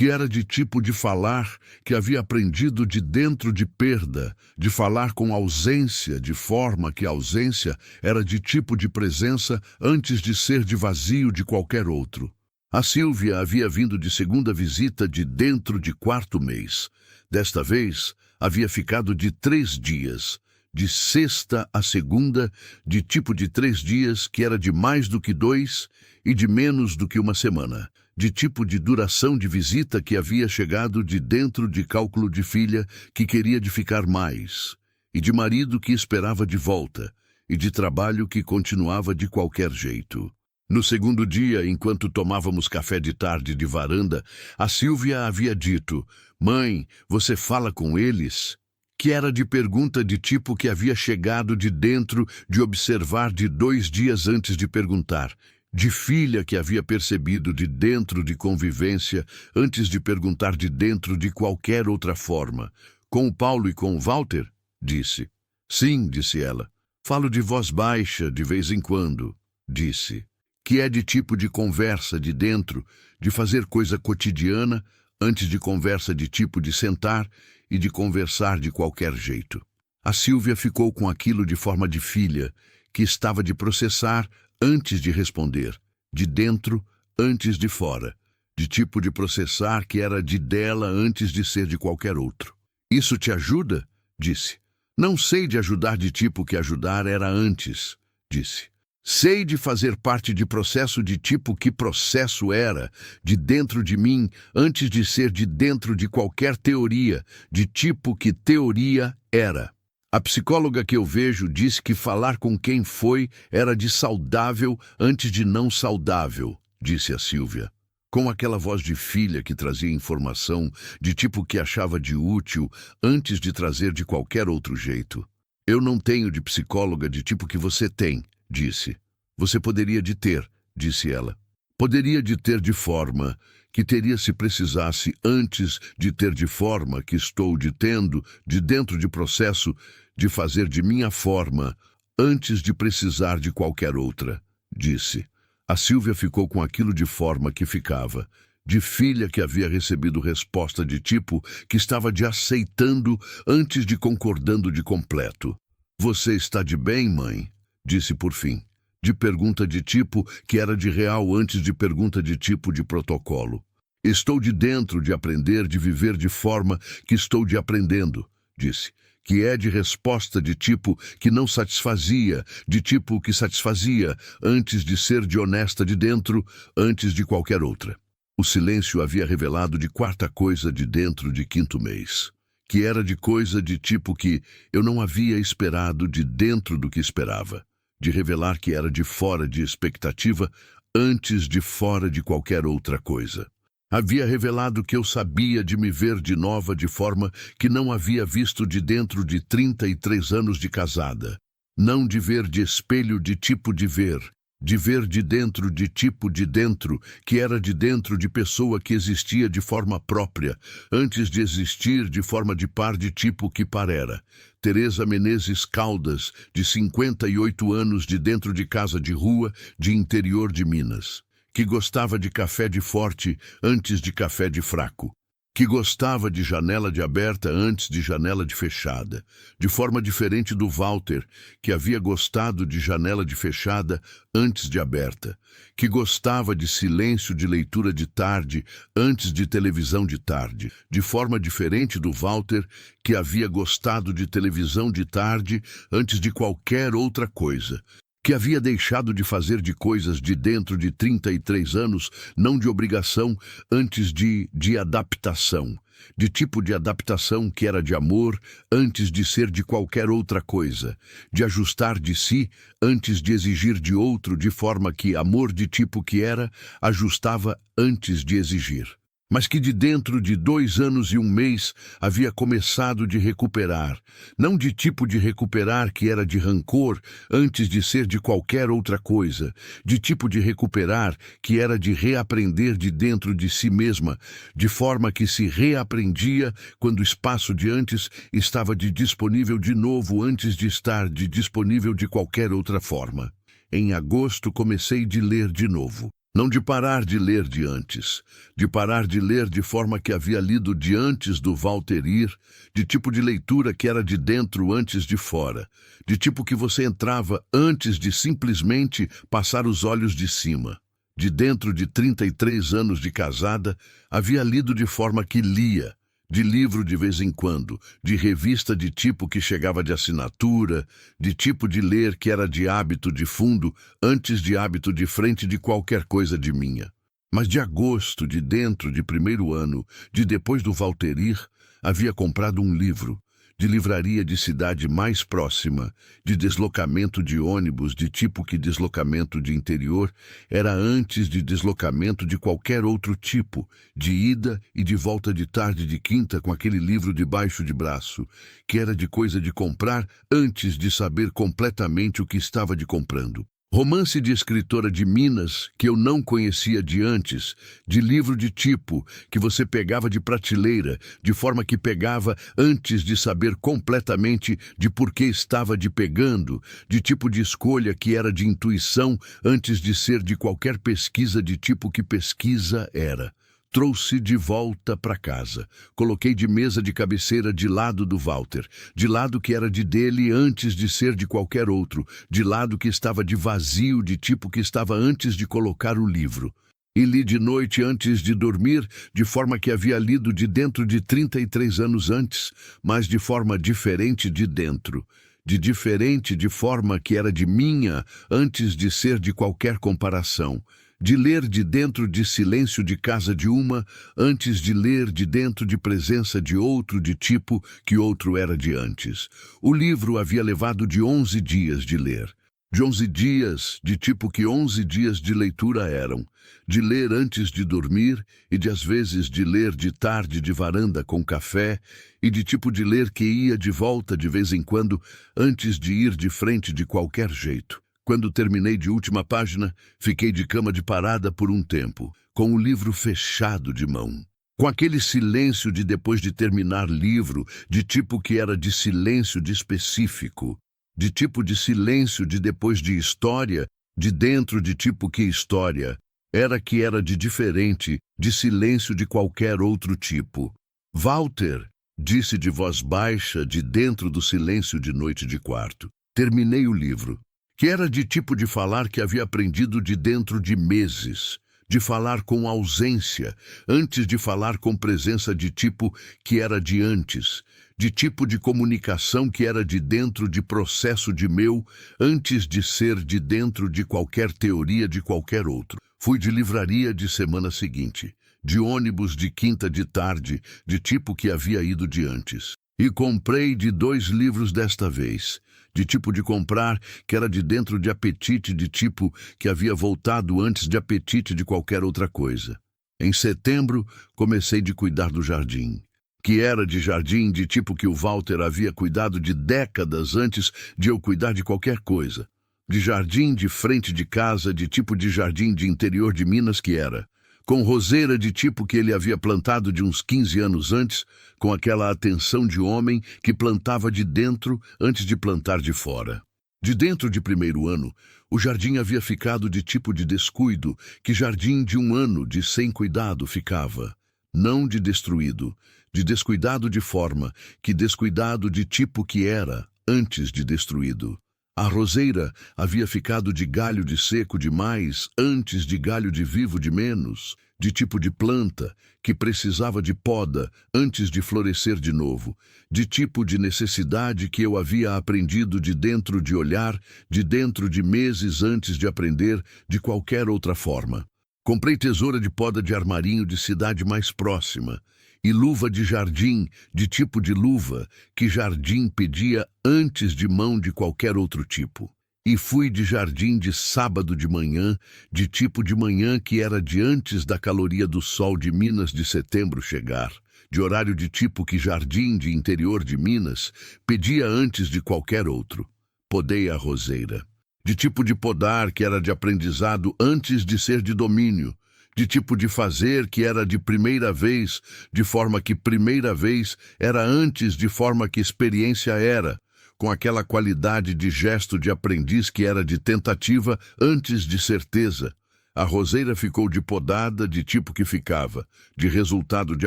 era de tipo de falar, que havia aprendido de dentro de perda, de falar com ausência, de forma que a ausência era de tipo de presença antes de ser de vazio de qualquer outro. A Sílvia havia vindo de segunda visita de dentro de quarto mês. Desta vez, havia ficado de 3 dias, de sexta a segunda, de tipo de 3 dias, que era de mais do que 2 e de menos do que uma semana, de tipo de duração de visita que havia chegado de dentro de cálculo de filha que queria de ficar mais, e de marido que esperava de volta, e de trabalho que continuava de qualquer jeito. No segundo dia, enquanto tomávamos café de tarde de varanda, a Sílvia havia dito: "Mãe, você fala com eles?" Que era de pergunta de tipo que havia chegado de dentro de observar de 2 dias antes de perguntar, de filha que havia percebido de dentro de convivência antes de perguntar de dentro de qualquer outra forma. Com o Paulo e com o Walter? Disse. Sim, disse ela. Falo de voz baixa de vez em quando, disse. Que é de tipo de conversa de dentro, de fazer coisa cotidiana, antes de conversa de tipo de sentar e de conversar de qualquer jeito. A Sílvia ficou com aquilo de forma de filha, que estava de processar antes de responder, de dentro antes de fora, de tipo de processar que era de dela antes de ser de qualquer outro. Isso te ajuda? Disse. Não sei de ajudar de tipo que ajudar era antes, disse. Sei de fazer parte de processo de tipo que processo era, de dentro de mim, antes de ser de dentro de qualquer teoria, de tipo que teoria era. A psicóloga que eu vejo disse que falar com quem foi era de saudável antes de não saudável, disse a Sílvia, com aquela voz de filha que trazia informação de tipo que achava de útil antes de trazer de qualquer outro jeito. Eu não tenho de psicóloga de tipo que você tem, disse. Você poderia de ter, disse ela. Poderia de ter de forma que teria se precisasse antes de ter de forma que estou de tendo, de dentro de processo, de fazer de minha forma, antes de precisar de qualquer outra, disse. A Sílvia ficou com aquilo de forma que ficava, de filha que havia recebido resposta de tipo que estava de aceitando antes de concordando de completo. Você está de bem, mãe? Disse por fim. De pergunta de tipo que era de real antes de pergunta de tipo de protocolo. Estou de dentro de aprender de viver de forma que estou de aprendendo, disse, que é de resposta de tipo que não satisfazia, de tipo que satisfazia, antes de ser de honesta de dentro, antes de qualquer outra. O silêncio havia revelado de quarta coisa de dentro de quinto mês, que era de coisa de tipo que eu não havia esperado de dentro do que esperava. De revelar que era de fora de expectativa antes de fora de qualquer outra coisa. Havia revelado que eu sabia de me ver de nova de forma que não havia visto de dentro de 33 anos de casada. Não de ver de espelho de tipo de ver de dentro de tipo de dentro, que era de dentro de pessoa que existia de forma própria, antes de existir de forma de par de tipo que par era. Teresa Menezes Caldas, de 58 anos, de dentro de casa de rua, de interior de Minas, que gostava de café de forte antes de café de fraco, que gostava de janela de aberta antes de janela de fechada, de forma diferente do Walter, que havia gostado de janela de fechada antes de aberta, que gostava de silêncio de leitura de tarde antes de televisão de tarde, de forma diferente do Walter, que havia gostado de televisão de tarde antes de qualquer outra coisa, que havia deixado de fazer de coisas de dentro de 33 anos, não de obrigação, antes de adaptação, de tipo de adaptação que era de amor, antes de ser de qualquer outra coisa, de ajustar de si, antes de exigir de outro, de forma que amor de tipo que era, ajustava antes de exigir. mas que de dentro de 2 anos e 1 mês havia começado de recuperar, não de tipo de recuperar que era de rancor antes de ser de qualquer outra coisa, de tipo de recuperar que era de reaprender de dentro de si mesma, de forma que se reaprendia quando o espaço de antes estava de disponível de novo antes de estar de disponível de qualquer outra forma. Em agosto comecei de ler de novo. Não de parar de ler de antes, de parar de ler de forma que havia lido de antes do Walter Ir, de tipo de leitura que era de dentro antes de fora, de tipo que você entrava antes de simplesmente passar os olhos de cima. De dentro de 33 anos de casada, havia lido de forma que lia, de livro de vez em quando, de revista de tipo que chegava de assinatura, de tipo de ler que era de hábito de fundo, antes de hábito de frente de qualquer coisa de minha. Mas de agosto, de dentro de primeiro ano, de depois do Walter Ir, havia comprado um livro, de livraria de cidade mais próxima, de deslocamento de ônibus, de tipo que deslocamento de interior era antes de deslocamento de qualquer outro tipo, de ida e de volta de tarde de quinta com aquele livro debaixo de braço, que era de coisa de comprar antes de saber completamente o que estava de comprando. Romance de escritora de Minas, que eu não conhecia de antes, de livro de tipo, que você pegava de prateleira, de forma que pegava antes de saber completamente de por que estava de pegando, de tipo de escolha que era de intuição antes de ser de qualquer pesquisa de tipo que pesquisa era. Trouxe de volta para casa. Coloquei de mesa de cabeceira de lado do Walter, de lado que era de dele antes de ser de qualquer outro, de lado que estava de vazio, de tipo que estava antes de colocar o livro. E li de noite antes de dormir, de forma que havia lido de dentro de 33 anos antes, mas de forma diferente de dentro. De diferente de forma que era de minha antes de ser de qualquer comparação. De ler de dentro de silêncio de casa de uma, antes de ler de dentro de presença de outro de tipo que outro era de antes. O livro havia levado de 11 dias de ler. De 11 dias, de tipo que 11 dias de leitura eram. De ler antes de dormir e de às vezes de ler de tarde de varanda com café e de tipo de ler que ia de volta de vez em quando antes de ir de frente de qualquer jeito. Quando terminei de última página, fiquei de cama de parada por um tempo, com o livro fechado de mão. Com aquele silêncio de depois de terminar livro, de tipo que era de silêncio de específico, de tipo de silêncio de depois de história, de dentro de tipo que história, era que era de diferente, de silêncio de qualquer outro tipo. Walter, disse de voz baixa, de dentro do silêncio de noite de quarto. Terminei o livro. Que era de tipo de falar que havia aprendido de dentro de meses, de falar com ausência, antes de falar com presença de tipo que era de antes, de tipo de comunicação que era de dentro de processo de meu, antes de ser de dentro de qualquer teoria de qualquer outro. Fui de livraria de semana seguinte, de ônibus de quinta de tarde, de tipo que havia ido de antes. E comprei de 2 livros desta vez, de tipo de comprar, que era de dentro de apetite, de tipo que havia voltado antes de apetite de qualquer outra coisa. Em setembro, comecei de cuidar do jardim, que era de jardim de tipo que o Walter havia cuidado de décadas antes de eu cuidar de qualquer coisa. De jardim de frente de casa, de tipo de jardim de interior de Minas que era. Com roseira de tipo que ele havia plantado de uns 15 anos antes, com aquela atenção de homem que plantava de dentro antes de plantar de fora. De dentro de primeiro ano, o jardim havia ficado de tipo de descuido, que jardim de 1 ano de sem cuidado ficava. Não de destruído, de descuidado de forma, que descuidado de tipo que era, antes de destruído. A roseira havia ficado de galho de seco demais antes de galho de vivo de menos, de tipo de planta que precisava de poda antes de florescer de novo, de tipo de necessidade que eu havia aprendido de dentro de olhar, de dentro de meses antes de aprender de qualquer outra forma. Comprei tesoura de poda de armarinho de cidade mais próxima, e luva de jardim, de tipo de luva, que jardim pedia antes de mão de qualquer outro tipo. E fui de jardim de sábado de manhã, de tipo de manhã que era de antes da caloria do sol de Minas de setembro chegar, de horário de tipo que jardim de interior de Minas pedia antes de qualquer outro. Podei a roseira. De tipo de podar que era de aprendizado antes de ser de domínio, de tipo de fazer que era de primeira vez, de forma que primeira vez era antes de forma que experiência era, com aquela qualidade de gesto de aprendiz que era de tentativa antes de certeza. A roseira ficou de podada de tipo que ficava, de resultado de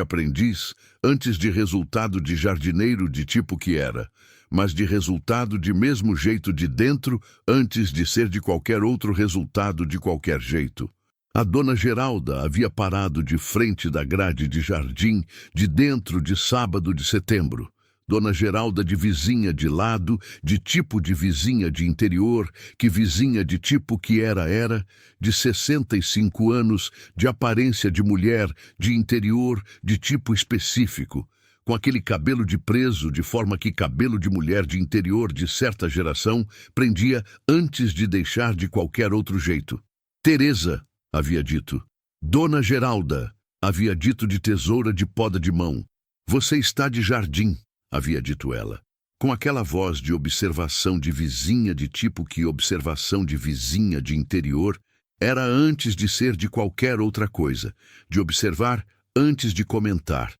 aprendiz, antes de resultado de jardineiro de tipo que era, mas de resultado de mesmo jeito de dentro, antes de ser de qualquer outro resultado de qualquer jeito. A dona Geralda havia parado de frente da grade de jardim, de dentro de sábado de setembro. Dona Geralda de vizinha de lado, de tipo de vizinha de interior, que vizinha de tipo que era, de 65 anos, de aparência de mulher, de interior, de tipo específico, com aquele cabelo de preso, de forma que cabelo de mulher de interior de certa geração prendia antes de deixar de qualquer outro jeito. Teresa, havia dito. Dona Geralda, havia dito de tesoura de poda de mão. Você está de jardim, havia dito ela, com aquela voz de observação de vizinha de tipo que observação de vizinha de interior era antes de ser de qualquer outra coisa, de observar antes de comentar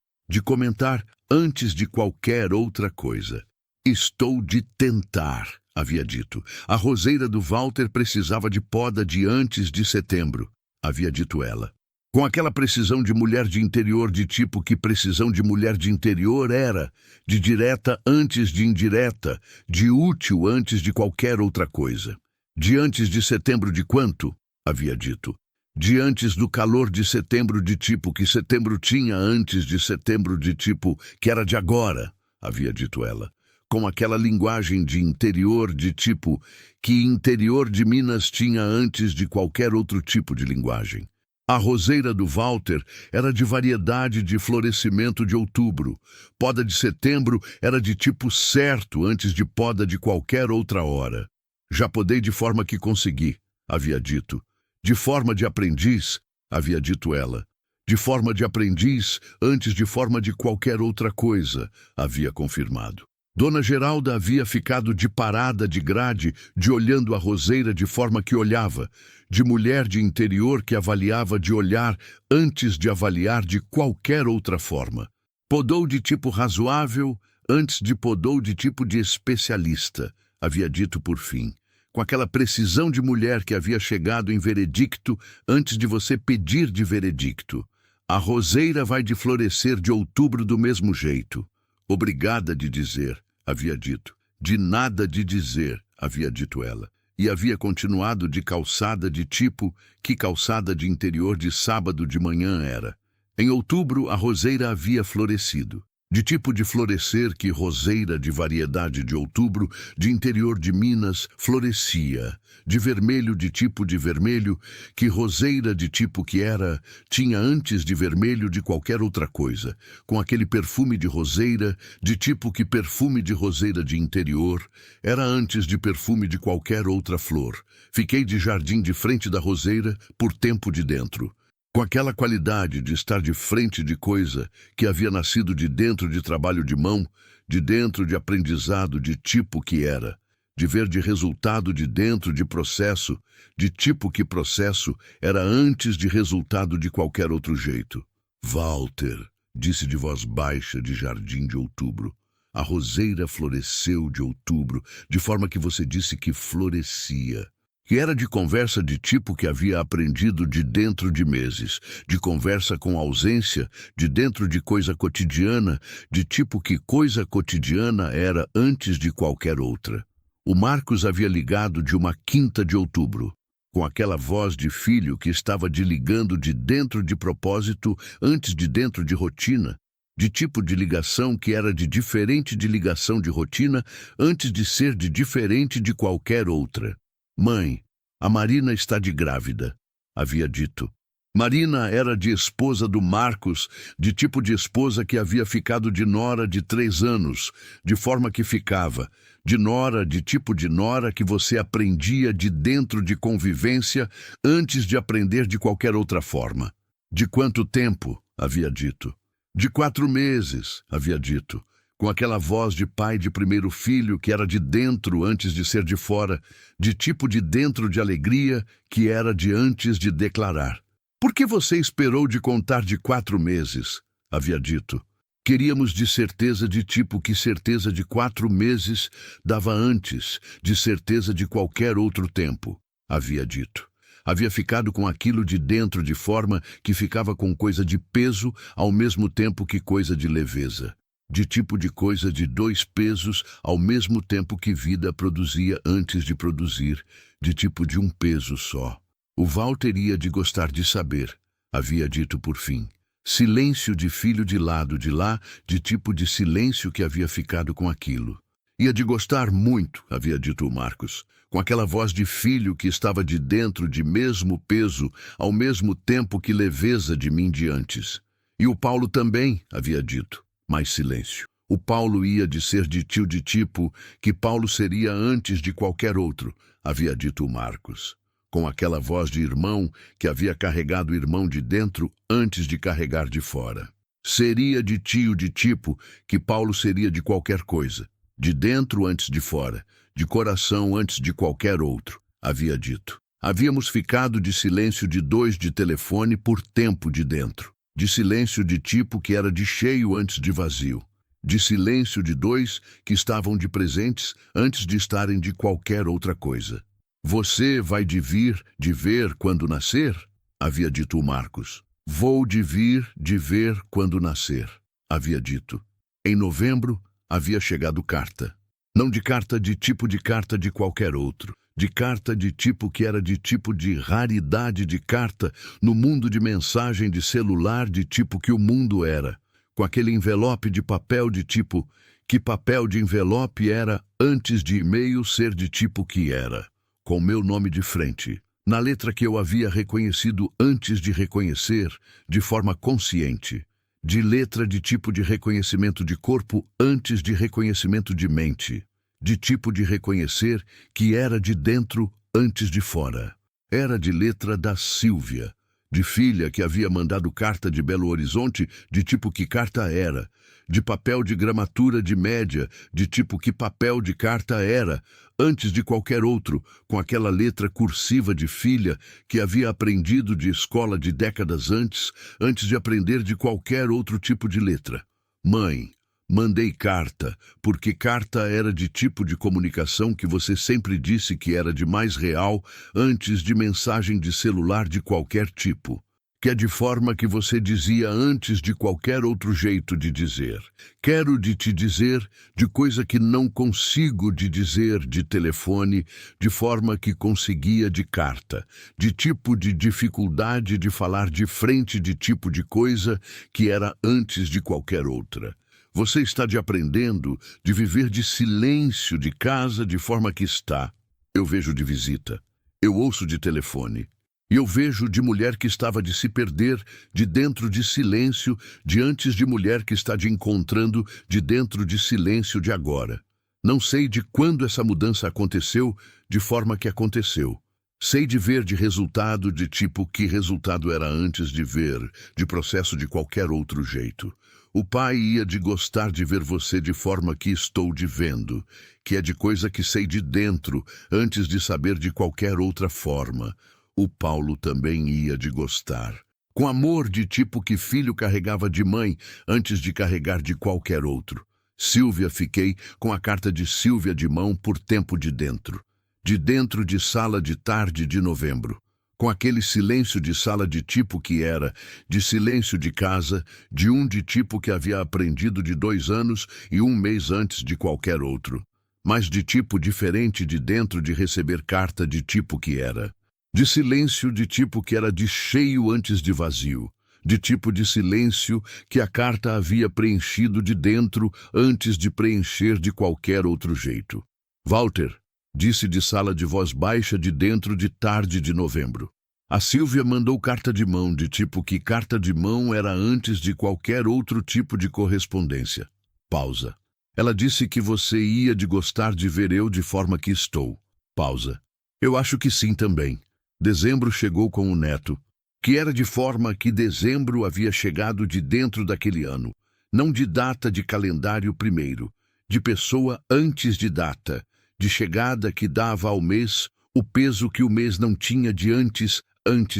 antes de qualquer outra coisa. Estou de tentar, havia dito. A roseira do Walter precisava de poda de antes de setembro, havia dito ela. Com aquela precisão de mulher de interior de tipo que precisão de mulher de interior era, de direta antes de indireta, de útil antes de qualquer outra coisa. De antes de setembro de quanto? Havia dito. De antes do calor de setembro de tipo que setembro tinha antes de setembro de tipo que era de agora, havia dito ela. Com aquela linguagem de interior de tipo que interior de Minas tinha antes de qualquer outro tipo de linguagem. A roseira do Walter era de variedade de florescimento de outubro. Poda de setembro era de tipo certo antes de poda de qualquer outra hora. Já podei de forma que consegui, havia dito. De forma de aprendiz, havia dito ela. De forma de aprendiz antes de forma de qualquer outra coisa, havia confirmado. Dona Geralda havia ficado de parada de grade, de olhando a roseira de forma que olhava, de mulher de interior que avaliava de olhar antes de avaliar de qualquer outra forma. Podou de tipo razoável antes de podou de tipo de especialista, havia dito por fim, com aquela precisão de mulher que havia chegado em veredicto antes de você pedir de veredicto. A roseira vai de florescer de outubro do mesmo jeito. Obrigada de dizer, havia dito. De nada de dizer, havia dito ela. E havia continuado de calçada de tipo que calçada de interior de sábado de manhã era. Em outubro, a roseira havia florescido. De tipo de florescer que roseira de variedade de outubro, de interior de Minas, florescia. De vermelho de tipo de vermelho, que roseira de tipo que era, tinha antes de vermelho de qualquer outra coisa, com aquele perfume de roseira, de tipo que perfume de roseira de interior, era antes de perfume de qualquer outra flor. Fiquei de jardim de frente da roseira, por tempo de dentro. Com aquela qualidade de estar de frente de coisa que havia nascido de dentro de trabalho de mão, de dentro de aprendizado de tipo que era, de ver de resultado de dentro de processo, de tipo que processo era antes de resultado de qualquer outro jeito. Walter, disse de voz baixa de jardim de outubro. A roseira floresceu de outubro, de forma que você disse que florescia. Que era de conversa de tipo que havia aprendido de dentro de meses, de conversa com ausência, de dentro de coisa cotidiana, de tipo que coisa cotidiana era antes de qualquer outra. O Marcos havia ligado de uma quinta de outubro, com aquela voz de filho que estava de ligando de dentro de propósito antes de dentro de rotina, de tipo de ligação que era de diferente de ligação de rotina antes de ser de diferente de qualquer outra. Mãe, a Marina está de grávida, havia dito. Marina era de esposa do Marcos, de tipo de esposa que havia ficado de nora de 3 anos, de forma que ficava, de nora, de tipo de nora que você aprendia de dentro de convivência antes de aprender de qualquer outra forma. De quanto tempo? Havia dito. De 4 meses, havia dito, com aquela voz de pai de primeiro filho que era de dentro antes de ser de fora, de tipo de dentro de alegria que era de antes de declarar. Por que você esperou de contar de 4 meses? Havia dito. Queríamos de certeza de tipo que certeza de 4 meses dava antes de certeza de qualquer outro tempo. Havia dito. Havia ficado com aquilo de dentro de forma que ficava com coisa de peso ao mesmo tempo que coisa de leveza. De tipo de coisa de 2 pesos ao mesmo tempo que vida produzia antes de produzir, de tipo de 1 peso só. O Walter ia de gostar de saber, havia dito por fim. Silêncio de filho de lado de lá, de tipo de silêncio que havia ficado com aquilo. Ia de gostar muito, havia dito o Marcos, com aquela voz de filho que estava de dentro de mesmo peso, ao mesmo tempo que leveza de mim de antes. E o Paulo também, havia dito. Mais silêncio. O Paulo ia de ser de tio de tipo que Paulo seria antes de qualquer outro, havia dito o Marcos. Com aquela voz de irmão que havia carregado o irmão de dentro antes de carregar de fora. Seria de tio de tipo que Paulo seria de qualquer coisa, de dentro antes de fora, de coração antes de qualquer outro, havia dito. Havíamos ficado de silêncio de 2 de telefone por tempo de dentro, de silêncio de tipo que era de cheio antes de vazio, de silêncio de 2 que estavam de presentes antes de estarem de qualquer outra coisa. Você vai de ver quando nascer? Havia dito o Marcos. Vou de ver quando nascer, havia dito. Em novembro, havia chegado carta. Não de carta de qualquer outro. De carta de tipo que era de tipo de raridade de carta no mundo de mensagem de celular de tipo que o mundo era. Com aquele envelope de papel de tipo que papel de envelope era antes de e-mail ser de tipo que era. Com meu nome de frente, na letra que eu havia reconhecido antes de reconhecer, de forma consciente, de letra de tipo de reconhecimento de corpo antes de reconhecimento de mente, de tipo de reconhecer que era de dentro antes de fora. Era de letra da Sílvia, de filha que havia mandado carta de Belo Horizonte, de tipo que carta era, de papel de gramatura de média, de tipo que papel de carta era, antes de qualquer outro, com aquela letra cursiva de filha que havia aprendido de escola de décadas antes de aprender de qualquer outro tipo de letra. Mãe, mandei carta, porque carta era de tipo de comunicação que você sempre disse que era de mais real antes de mensagem de celular de qualquer tipo. Que é de forma que você dizia antes de qualquer outro jeito de dizer. Quero de te dizer de coisa que não consigo de dizer de telefone, de forma que conseguia de carta, de tipo de dificuldade de falar de frente de tipo de coisa que era antes de qualquer outra. Você está de aprendendo de viver de silêncio de casa de forma que está. Eu vejo de visita, eu ouço de telefone. E eu vejo de mulher que estava de se perder de dentro de silêncio, de antes de mulher que está de encontrando de dentro de silêncio de agora. Não sei de quando essa mudança aconteceu, de forma que aconteceu. Sei de ver de resultado de tipo que resultado era antes de ver, de processo de qualquer outro jeito. O pai ia de gostar de ver você de forma que estou de vendo, que é de coisa que sei de dentro, antes de saber de qualquer outra forma. O Paulo também ia de gostar. Com amor de tipo que filho carregava de mãe antes de carregar de qualquer outro. Sílvia fiquei com a carta de Sílvia de mão por tempo de dentro. De dentro de sala de tarde de novembro. Com aquele silêncio de sala de tipo que era, de silêncio de casa, de um de tipo que havia aprendido de 2 anos e 1 mês antes de qualquer outro. Mas de tipo diferente de dentro de receber carta de tipo que era. De silêncio de tipo que era de cheio antes de vazio, de tipo de silêncio que a carta havia preenchido de dentro antes de preencher de qualquer outro jeito. Walter, disse de sala de voz baixa de dentro de tarde de novembro. A Silvia mandou carta de mão, de tipo que carta de mão era antes de qualquer outro tipo de correspondência. Pausa. Ela disse que você ia de gostar de ver eu de forma que estou. Pausa. Eu acho que sim também. Dezembro chegou com o neto, que era de forma que dezembro havia chegado de dentro daquele ano, não de data de calendário primeiro, de pessoa antes de data, de chegada que dava ao mês o peso que o mês não tinha de antes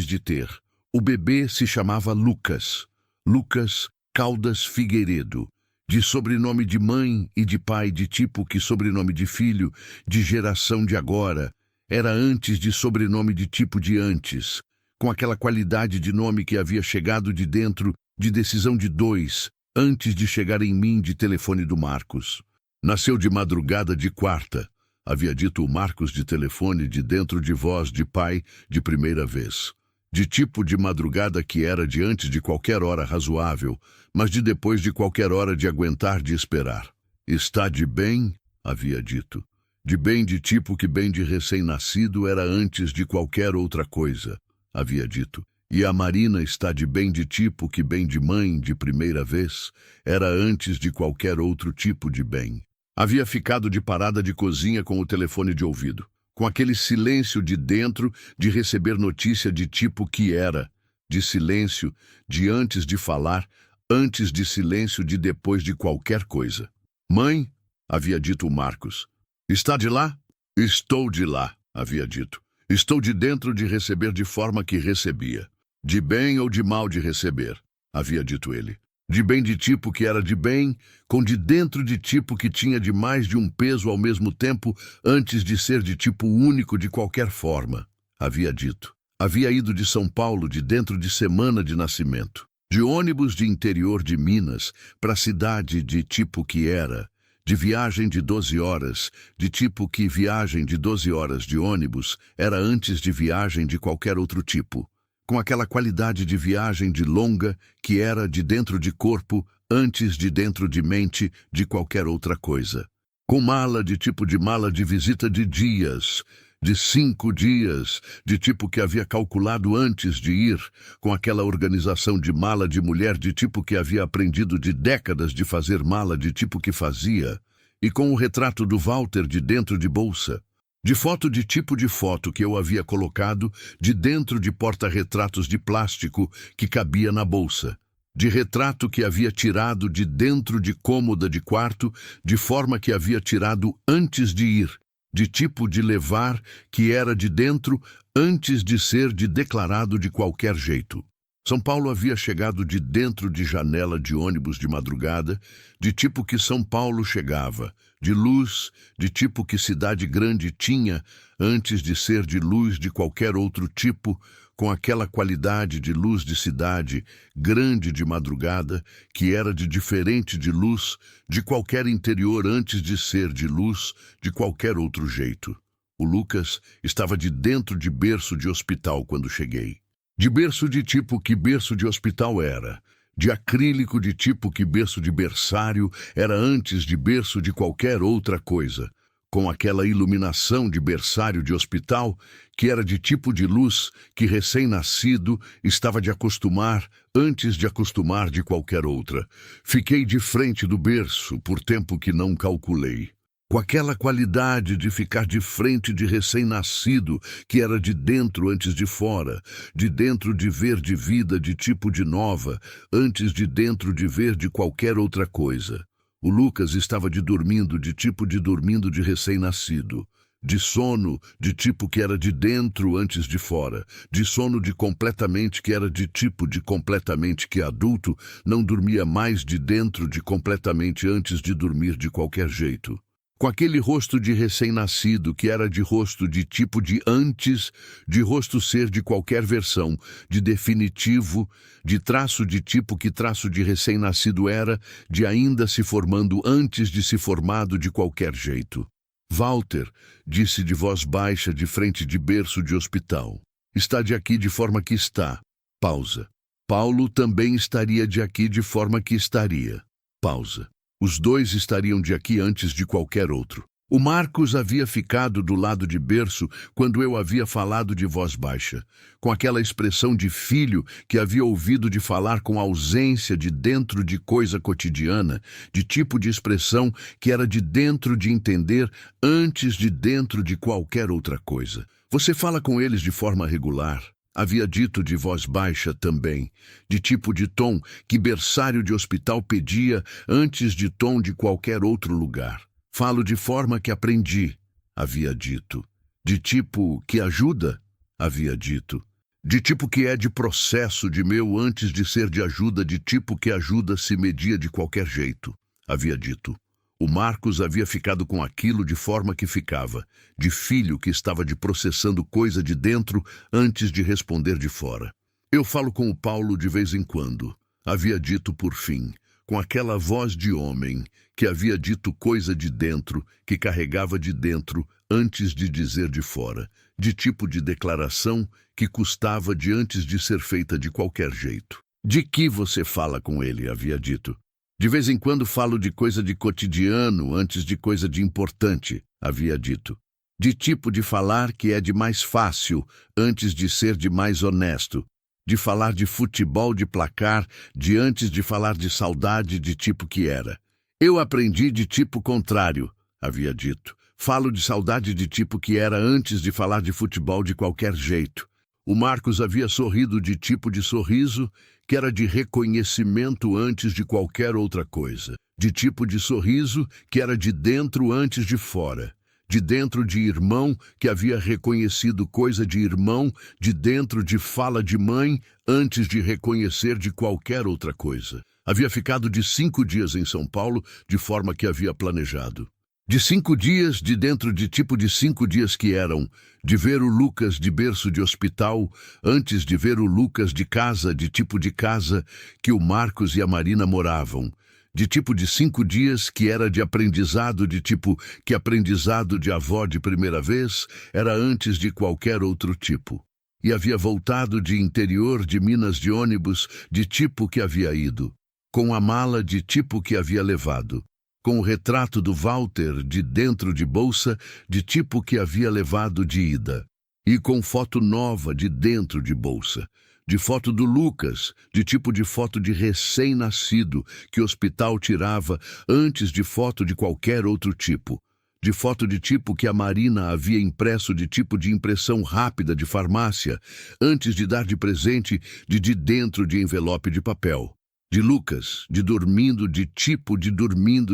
de ter. O bebê se chamava Lucas, Lucas Caldas Figueiredo, de sobrenome de mãe e de pai, de tipo que sobrenome de filho, de geração de agora, era antes de sobrenome de tipo de antes, com aquela qualidade de nome que havia chegado de dentro, de decisão de dois, antes de chegar em mim de telefone do Marcos. Nasceu de madrugada de quarta, havia dito o Marcos de telefone de dentro de voz de pai de primeira vez. De tipo de madrugada que era de antes de qualquer hora razoável, mas de depois de qualquer hora de aguentar de esperar. Está de bem, havia dito. De bem de tipo que bem de recém-nascido era antes de qualquer outra coisa, havia dito. E a Marina está de bem de tipo que bem de mãe de primeira vez era antes de qualquer outro tipo de bem. Havia ficado de parada de cozinha com o telefone de ouvido, com aquele silêncio de dentro de receber notícia de tipo que era, de silêncio de antes de falar, antes de silêncio de depois de qualquer coisa. Mãe, havia dito o Marcos. Está de lá? Estou de lá, havia dito. Estou de dentro de receber de forma que recebia. De bem ou de mal de receber, havia dito ele. De bem de tipo que era de bem, com de dentro de tipo que tinha de mais de um peso ao mesmo tempo, antes de ser de tipo único de qualquer forma, havia dito. Havia ido de São Paulo de dentro de semana de nascimento, de ônibus de interior de Minas para a cidade de tipo que era, de viagem de 12 horas, de tipo que viagem de 12 horas de ônibus era antes de viagem de qualquer outro tipo, com aquela qualidade de viagem de longa que era de dentro de corpo, antes de dentro de mente de qualquer outra coisa. Com mala de visita de dias, de 5 dias, de tipo que havia calculado antes de ir, com aquela organização de mala de mulher de tipo que havia aprendido de décadas de fazer mala de tipo que fazia, e com o retrato do Walter de dentro de bolsa, de foto de tipo de foto que eu havia colocado de dentro de porta-retratos de plástico que cabia na bolsa, de retrato que havia tirado de dentro de cômoda de quarto, de forma que havia tirado antes de ir, de tipo de levar, que era de dentro, antes de ser de declarado de qualquer jeito. São Paulo havia chegado de dentro de janela de ônibus de madrugada, de tipo que São Paulo chegava, de luz, de tipo que cidade grande tinha, antes de ser de luz de qualquer outro tipo, com aquela qualidade de luz de cidade, grande de madrugada, que era de diferente de luz, de qualquer interior antes de ser de luz, de qualquer outro jeito. O Lucas estava de dentro de berço de hospital quando cheguei. De berço de tipo que berço de hospital era. De acrílico de tipo que berço de berçário era antes de berço de qualquer outra coisa. Com aquela iluminação de berçário de hospital, que era de tipo de luz que recém-nascido estava de acostumar antes de acostumar de qualquer outra. Fiquei de frente do berço por tempo que não calculei. Com aquela qualidade de ficar de frente de recém-nascido, que era de dentro antes de fora, de dentro de ver de vida de tipo de nova, antes de dentro de ver de qualquer outra coisa. O Lucas estava de dormindo de recém-nascido, de sono de tipo que era de dentro antes de fora, de sono de completamente que era de tipo de completamente que adulto não dormia mais de dentro de completamente antes de dormir de qualquer jeito. Com aquele rosto de recém-nascido que era de rosto de tipo de antes, de rosto ser de qualquer versão, de definitivo, de traço de tipo que traço de recém-nascido era, de ainda se formando antes de se formado de qualquer jeito. Walter, disse de voz baixa de frente de berço de hospital. Está de aqui de forma que está. Pausa. Paulo também estaria de aqui de forma que estaria. Pausa. Os dois estariam de aqui antes de qualquer outro. O Marcos havia ficado do lado de berço quando eu havia falado de voz baixa, com aquela expressão de filho que havia ouvido de falar com ausência de dentro de coisa cotidiana, de tipo de expressão que era de dentro de entender antes de dentro de qualquer outra coisa. Você fala com eles de forma regular. Havia dito de voz baixa também, de tipo de tom que berçário de hospital pedia antes de tom de qualquer outro lugar. Falo de forma que aprendi, havia dito. De tipo que ajuda, havia dito. De tipo que é de processo de meu antes de ser de ajuda, de tipo que ajuda se media de qualquer jeito, havia dito. O Marcos havia ficado com aquilo de forma que ficava, de filho que estava de processando coisa de dentro antes de responder de fora. Eu falo com o Paulo de vez em quando, havia dito por fim, com aquela voz de homem que havia dito coisa de dentro, que carregava de dentro antes de dizer de fora, de tipo de declaração que custava de antes de ser feita de qualquer jeito. De que você fala com ele, havia dito. De vez em quando falo de coisa de cotidiano antes de coisa de importante, havia dito. De tipo de falar que é de mais fácil antes de ser de mais honesto. De falar de futebol de placar de antes de falar de saudade de tipo que era. Eu aprendi de tipo contrário, havia dito. Falo de saudade de tipo que era antes de falar de futebol de qualquer jeito. O Marcos havia sorrido de tipo de sorriso que era de reconhecimento antes de qualquer outra coisa. De tipo de sorriso que era de dentro antes de fora. De dentro de irmão que havia reconhecido coisa de irmão, de dentro de fala de mãe antes de reconhecer de qualquer outra coisa. Havia ficado de 5 dias em São Paulo de forma que havia planejado. De 5 dias, de dentro de tipo de 5 dias que eram, de ver o Lucas de berço de hospital, antes de ver o Lucas de casa, de tipo de casa, que o Marcos e a Marina moravam. De tipo de 5 dias que era de aprendizado, de tipo que aprendizado de avó de primeira vez era antes de qualquer outro tipo. E havia voltado de interior de Minas de ônibus, de tipo que havia ido. Com a mala de tipo que havia levado. Com o retrato do Walter de dentro de bolsa, de tipo que havia levado de ida. E com foto nova de dentro de bolsa. De foto do Lucas, de tipo de foto de recém-nascido, que o hospital tirava antes de foto de qualquer outro tipo. De foto de tipo que a Marina havia impresso de tipo de impressão rápida de farmácia, antes de dar de presente de dentro de envelope de papel. De Lucas, de dormindo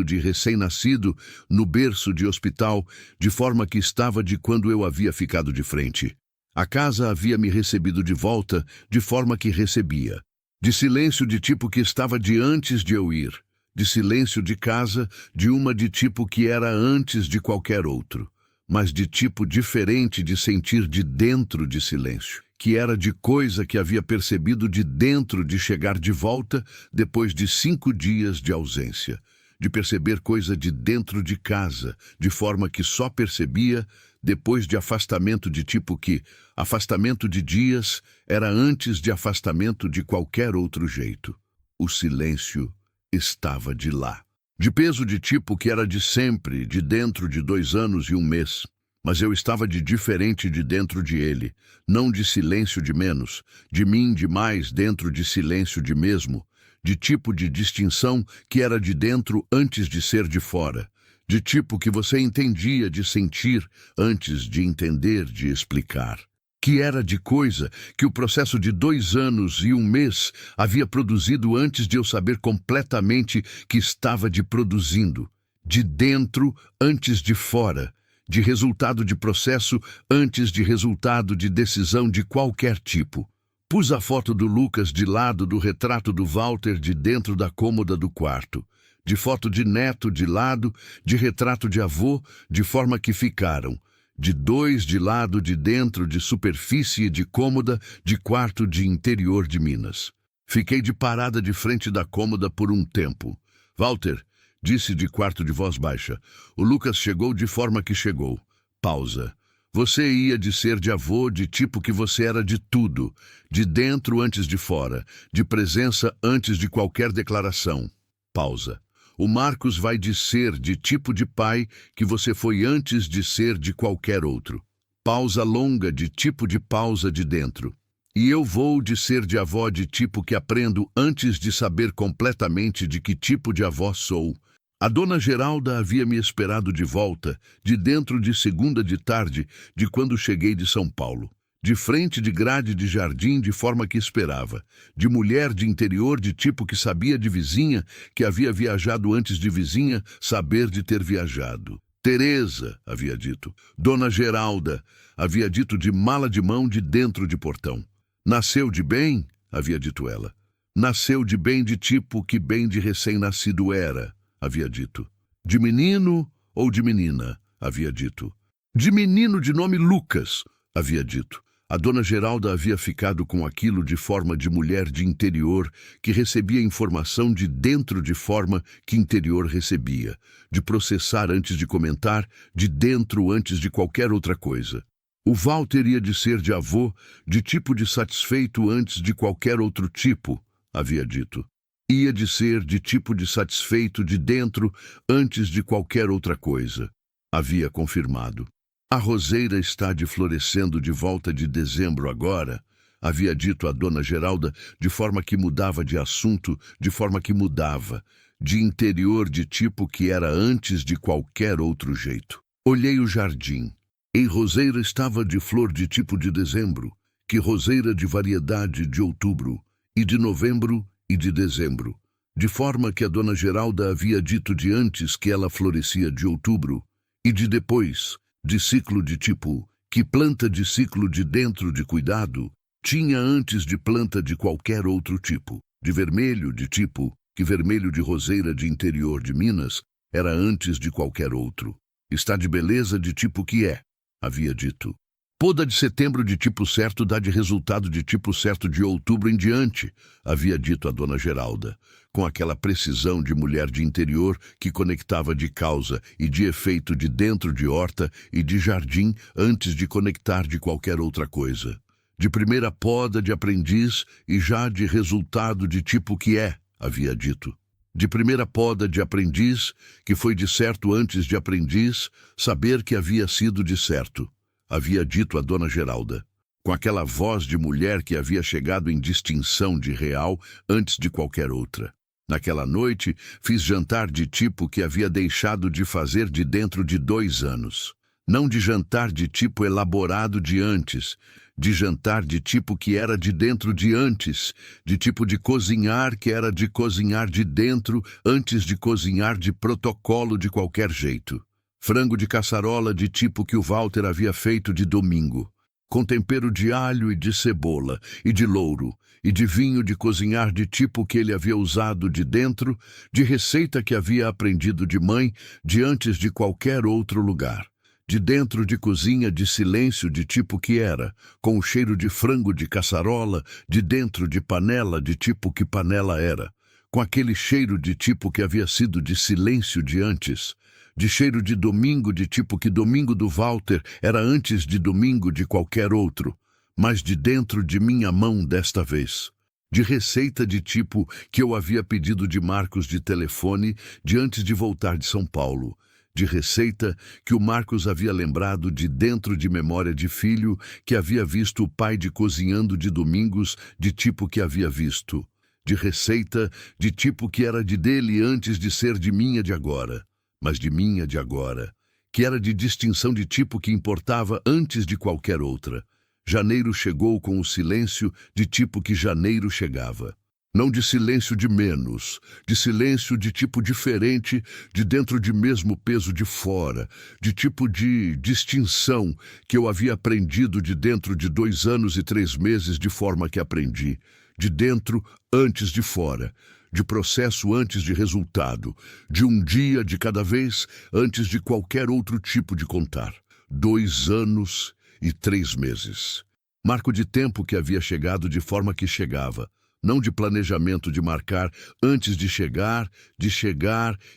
de recém-nascido, no berço de hospital, de forma que estava de quando eu havia ficado de frente. A casa havia me recebido de volta, de forma que recebia. De silêncio de tipo que estava de antes de eu ir. De silêncio de casa, de uma de tipo que era antes de qualquer outro. Mas de tipo diferente de sentir de dentro de silêncio. Que era de coisa que havia percebido de dentro de chegar de volta depois de 5 dias de ausência. De perceber coisa de dentro de casa, de forma que só percebia depois de afastamento de tipo que, afastamento de dias, era antes de afastamento de qualquer outro jeito. O silêncio estava de lá. De peso de tipo que era de sempre, de dentro de 2 anos e 1 mês. Mas eu estava de diferente de dentro de ele, não de silêncio de menos, de mim de mais dentro de silêncio de mesmo, de tipo de distinção que era de dentro antes de ser de fora, de tipo que você entendia de sentir antes de entender de explicar. Que era de coisa que o processo de 2 anos e 1 mês havia produzido antes de eu saber completamente que estava de produzindo, de dentro antes de fora, de resultado de processo antes de resultado de decisão de qualquer tipo. Pus a foto do Lucas de lado do retrato do Walter de dentro da cômoda do quarto, de foto de neto de lado, de retrato de avô, de forma que ficaram, de 2 de lado de dentro de superfície e de cômoda de quarto de interior de Minas. Fiquei de parada de frente da cômoda por um tempo. Walter, disse de quarto de voz baixa. O Lucas chegou de forma que chegou. Pausa. Você ia de ser de avô, de tipo que você era de tudo, de dentro antes de fora, de presença antes de qualquer declaração. Pausa. O Marcos vai de ser de tipo de pai que você foi antes de ser de qualquer outro. Pausa longa de tipo de pausa de dentro. E eu vou de ser de avó de tipo que aprendo antes de saber completamente de que tipo de avó sou. A dona Geralda havia me esperado de volta, de dentro de segunda de tarde, de quando cheguei de São Paulo. De frente de grade de jardim, de forma que esperava. De mulher de interior, de tipo que sabia de vizinha, que havia viajado antes de vizinha, saber de ter viajado. Teresa, havia dito. Dona Geralda, havia dito de mala de mão de dentro de portão. Nasceu de bem, havia dito ela. Nasceu de bem de tipo que bem de recém-nascido era, havia dito. De menino ou de menina, havia dito. De menino de nome Lucas, havia dito. A dona Geralda havia ficado com aquilo de forma de mulher de interior, que recebia informação de dentro de forma que interior recebia, de processar antes de comentar, de dentro antes de qualquer outra coisa. O Walter ia de ser de avô, de tipo de satisfeito antes de qualquer outro tipo, havia dito. Ia de ser de tipo de satisfeito de dentro antes de qualquer outra coisa, havia confirmado. A roseira está de florescendo de volta de dezembro agora, havia dito a dona Geralda, de forma que mudava de assunto, de forma que mudava, de interior de tipo que era antes de qualquer outro jeito. Olhei o jardim. Em roseira estava de flor de tipo de dezembro, que roseira de variedade de outubro, e de novembro e de dezembro, de forma que a dona Geralda havia dito de antes que ela florescia de outubro, e de depois, de ciclo de tipo, que planta de ciclo de dentro de cuidado, tinha antes de planta de qualquer outro tipo, de vermelho de tipo, que vermelho de roseira de interior de Minas, era antes de qualquer outro. Está de beleza de tipo que é, havia dito. Poda de setembro de tipo certo dá de resultado de tipo certo de outubro em diante, havia dito a dona Geralda, com aquela precisão de mulher de interior que conectava de causa e de efeito de dentro de horta e de jardim antes de conectar de qualquer outra coisa. De primeira poda de aprendiz e já de resultado de tipo que é, havia dito. De primeira poda de aprendiz, que foi de certo antes de aprendiz, saber que havia sido de certo, havia dito a dona Geralda, com aquela voz de mulher que havia chegado em distinção de real antes de qualquer outra. Naquela noite, fiz jantar de tipo que havia deixado de fazer de dentro de 2 anos. Não de jantar de tipo elaborado de antes, de jantar de tipo que era de dentro de antes, de tipo de cozinhar que era de cozinhar de dentro antes de cozinhar de protocolo de qualquer jeito. Frango de caçarola de tipo que o Walter havia feito de domingo, com tempero de alho e de cebola, e de louro, e de vinho de cozinhar de tipo que ele havia usado de dentro, de receita que havia aprendido de mãe, de antes de qualquer outro lugar. De dentro de cozinha de silêncio de tipo que era, com o cheiro de frango de caçarola, de dentro de panela de tipo que panela era, com aquele cheiro de tipo que havia sido de silêncio de antes, de cheiro de domingo de tipo que domingo do Walter era antes de domingo de qualquer outro, mas de dentro de minha mão desta vez. De receita de tipo que eu havia pedido de Marcos de telefone de antes de voltar de São Paulo, de receita que o Marcos havia lembrado de dentro de memória de filho que havia visto o pai de cozinhando de domingos de tipo que havia visto, de receita de tipo que era de dele antes de ser de minha de agora, mas de minha de agora, que era de distinção de tipo que importava antes de qualquer outra. Janeiro chegou com o silêncio de tipo que janeiro chegava. Não de silêncio de menos, de silêncio de tipo diferente, de dentro de mesmo peso de fora, de tipo de distinção que eu havia aprendido de dentro de 2 anos e 3 meses de forma que aprendi, de dentro antes de fora, de processo antes de resultado, de um dia de cada vez antes de qualquer outro tipo de contar. 2 anos e 3 meses. Marco de tempo que havia chegado de forma que chegava, não de planejamento de marcar antes de chegar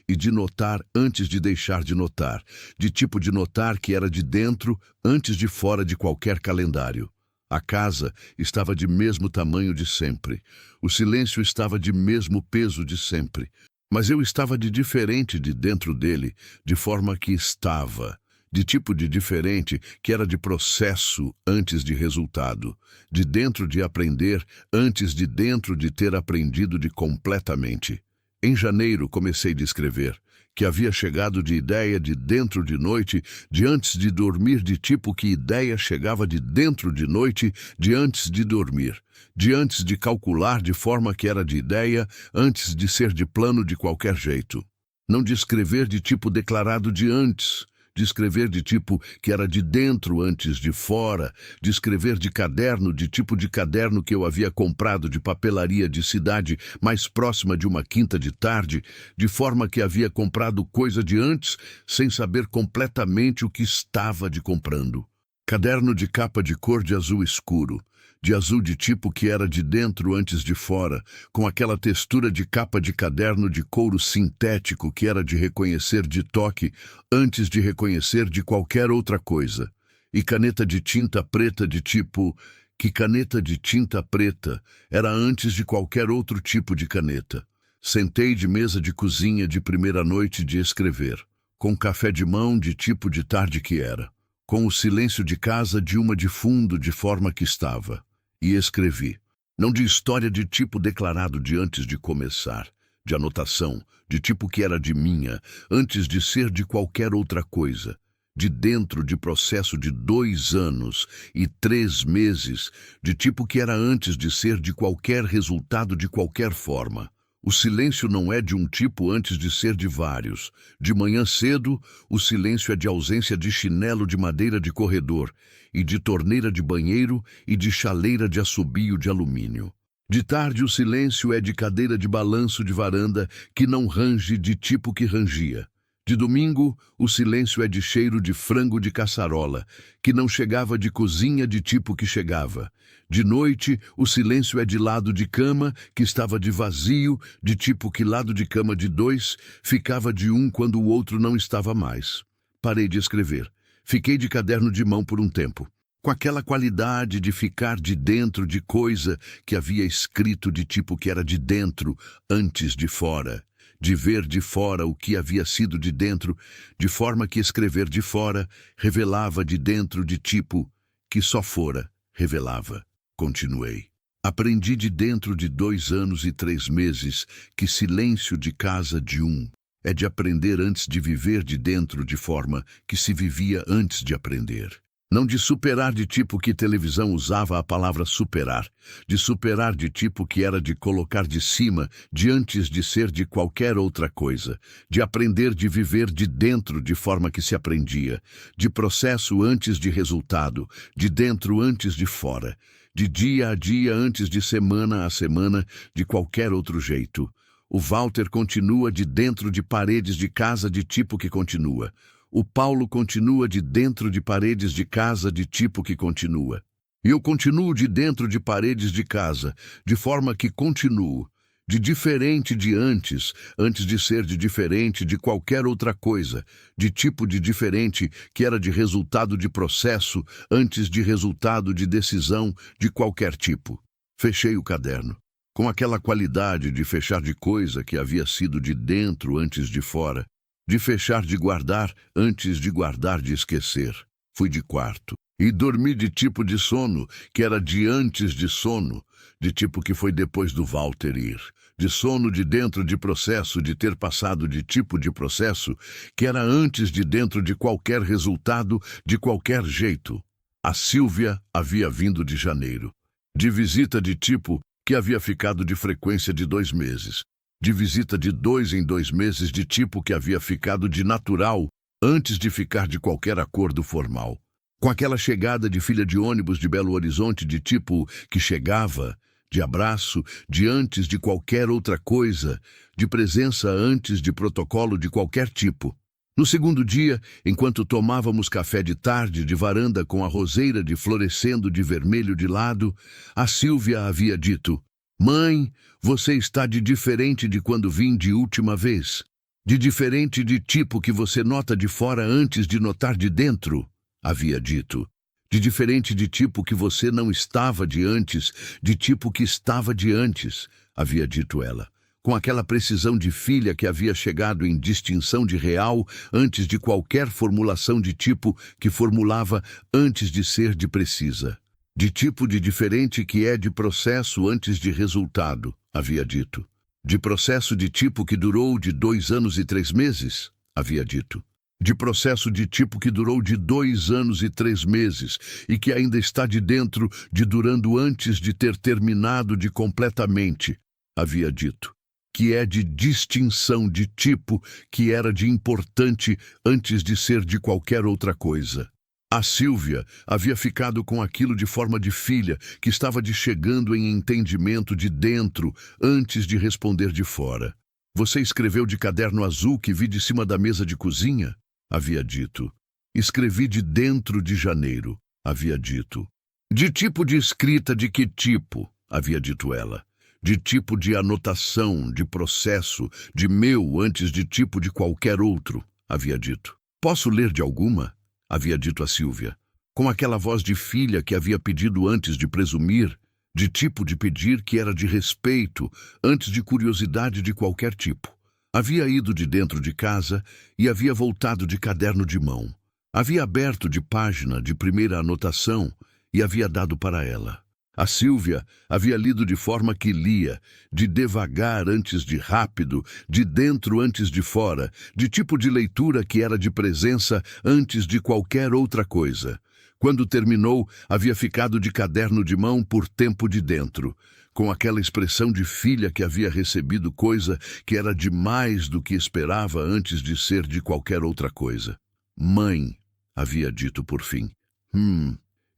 e de notar antes de deixar de notar, de tipo de notar que era de dentro antes de fora de qualquer calendário. A casa estava de mesmo tamanho de sempre. O silêncio estava de mesmo peso de sempre. Mas eu estava de diferente de dentro dele, de forma que estava. De tipo de diferente, que era de processo antes de resultado. De dentro de aprender, antes de dentro de ter aprendido de completamente. Em janeiro comecei a escrever, que havia chegado de ideia de dentro de noite, de antes de dormir, de tipo que ideia chegava de dentro de noite, de antes de dormir, de antes de calcular de forma que era de ideia, antes de ser de plano de qualquer jeito. Não de escrever de tipo declarado de antes, de escrever de tipo que era de dentro antes de fora, de escrever de caderno de tipo de caderno que eu havia comprado de papelaria de cidade mais próxima de uma quinta de tarde, de forma que havia comprado coisa de antes, sem saber completamente o que estava de comprando. Caderno de capa de cor de azul escuro, de azul de tipo que era de dentro antes de fora, com aquela textura de capa de caderno de couro sintético que era de reconhecer de toque antes de reconhecer de qualquer outra coisa. E caneta de tinta preta de tipo que caneta de tinta preta era antes de qualquer outro tipo de caneta. Sentei de mesa de cozinha de primeira noite de escrever, com café de mão de tipo de tarde que era, com o silêncio de casa de uma de fundo de forma que estava. E escrevi, não de história de tipo declarado de antes de começar, de anotação, de tipo que era de minha, antes de ser de qualquer outra coisa, de dentro de processo de 2 anos e 3 meses, de tipo que era antes de ser de qualquer resultado de qualquer forma. O silêncio não é de um tipo antes de ser de vários. De manhã cedo, o silêncio é de ausência de chinelo de madeira de corredor, e de torneira de banheiro e de chaleira de assobio de alumínio. De tarde, o silêncio é de cadeira de balanço de varanda que não range de tipo que rangia. De domingo, o silêncio é de cheiro de frango de caçarola, que não chegava de cozinha de tipo que chegava. De noite, o silêncio é de lado de cama, que estava de vazio, de tipo que lado de cama de 2 ficava de 1 quando o outro não estava mais. Parei de escrever. Fiquei de caderno de mão por um tempo, com aquela qualidade de ficar de dentro de coisa que havia escrito de tipo que era de dentro antes de fora. De ver de fora o que havia sido de dentro, de forma que escrever de fora revelava de dentro de tipo que só fora revelava. Continuei. Aprendi de dentro de 2 anos e 3 meses que silêncio de casa de 1 é de aprender antes de viver de dentro de forma que se vivia antes de aprender. Não de superar de tipo que televisão usava a palavra superar, de superar de tipo que era de colocar de cima, de antes de ser de qualquer outra coisa, de aprender de viver de dentro de forma que se aprendia, de processo antes de resultado, de dentro antes de fora, de dia a dia antes de semana a semana, de qualquer outro jeito. O Walter continua de dentro de paredes de casa de tipo que continua. O Paulo continua de dentro de paredes de casa de tipo que continua. E eu continuo de dentro de paredes de casa, de forma que continuo, de diferente de antes, antes de ser de diferente de qualquer outra coisa, de tipo de diferente que era de resultado de processo, antes de resultado de decisão de qualquer tipo. Fechei o caderno, com aquela qualidade de fechar de coisa que havia sido de dentro antes de fora, de fechar de guardar antes de guardar de esquecer. Fui de quarto e dormi de tipo de sono que era de antes de sono, de tipo que foi depois do Walter ir, de sono de dentro de processo, de ter passado de tipo de processo que era antes de dentro de qualquer resultado, de qualquer jeito. A Sílvia havia vindo de janeiro, de visita de tipo que havia ficado de frequência de 2 meses. De visita de 2 em 2 meses de tipo que havia ficado de natural antes de ficar de qualquer acordo formal. Com aquela chegada de filha de ônibus de Belo Horizonte de tipo que chegava, de abraço, de antes de qualquer outra coisa, de presença antes de protocolo de qualquer tipo. No segundo dia, enquanto tomávamos café de tarde de varanda com a roseira de florescendo de vermelho de lado, a Sílvia havia dito: "Mãe, você está de diferente de quando vim de última vez. De diferente de tipo que você nota de fora antes de notar de dentro", havia dito. De diferente de tipo que você não estava de antes, de tipo que estava de antes, havia dito ela, com aquela precisão de filha que havia chegado em distinção de real antes de qualquer formulação de tipo que formulava antes de ser de precisa. De tipo de diferente que é de processo antes de resultado, havia dito. De processo de tipo que durou de 2 anos e 3 meses, havia dito. De processo de tipo que durou de 2 anos e 3 meses e que ainda está de dentro de durando antes de ter terminado de completamente, havia dito. Que é de distinção de tipo que era de importante antes de ser de qualquer outra coisa. A Sílvia havia ficado com aquilo de forma de filha, que estava de chegando em entendimento de dentro, antes de responder de fora. Você escreveu de caderno azul que vi de cima da mesa de cozinha? Havia dito. Escrevi de dentro de janeiro, havia dito. De tipo de escrita de que tipo? Havia dito ela. De tipo de anotação, de processo, de meu antes de tipo de qualquer outro, havia dito. Posso ler de alguma? Havia dito a Sílvia, com aquela voz de filha que havia pedido antes de presumir, de tipo de pedir que era de respeito, antes de curiosidade de qualquer tipo. Havia ido de dentro de casa e havia voltado de caderno de mão. Havia aberto de página de primeira anotação e havia dado para ela. A Sílvia havia lido de forma que lia, de devagar antes de rápido, de dentro antes de fora, de tipo de leitura que era de presença antes de qualquer outra coisa. Quando terminou, havia ficado de caderno de mão por tempo de dentro, com aquela expressão de filha que havia recebido coisa que era de mais do que esperava antes de ser de qualquer outra coisa. Mãe, havia dito por fim.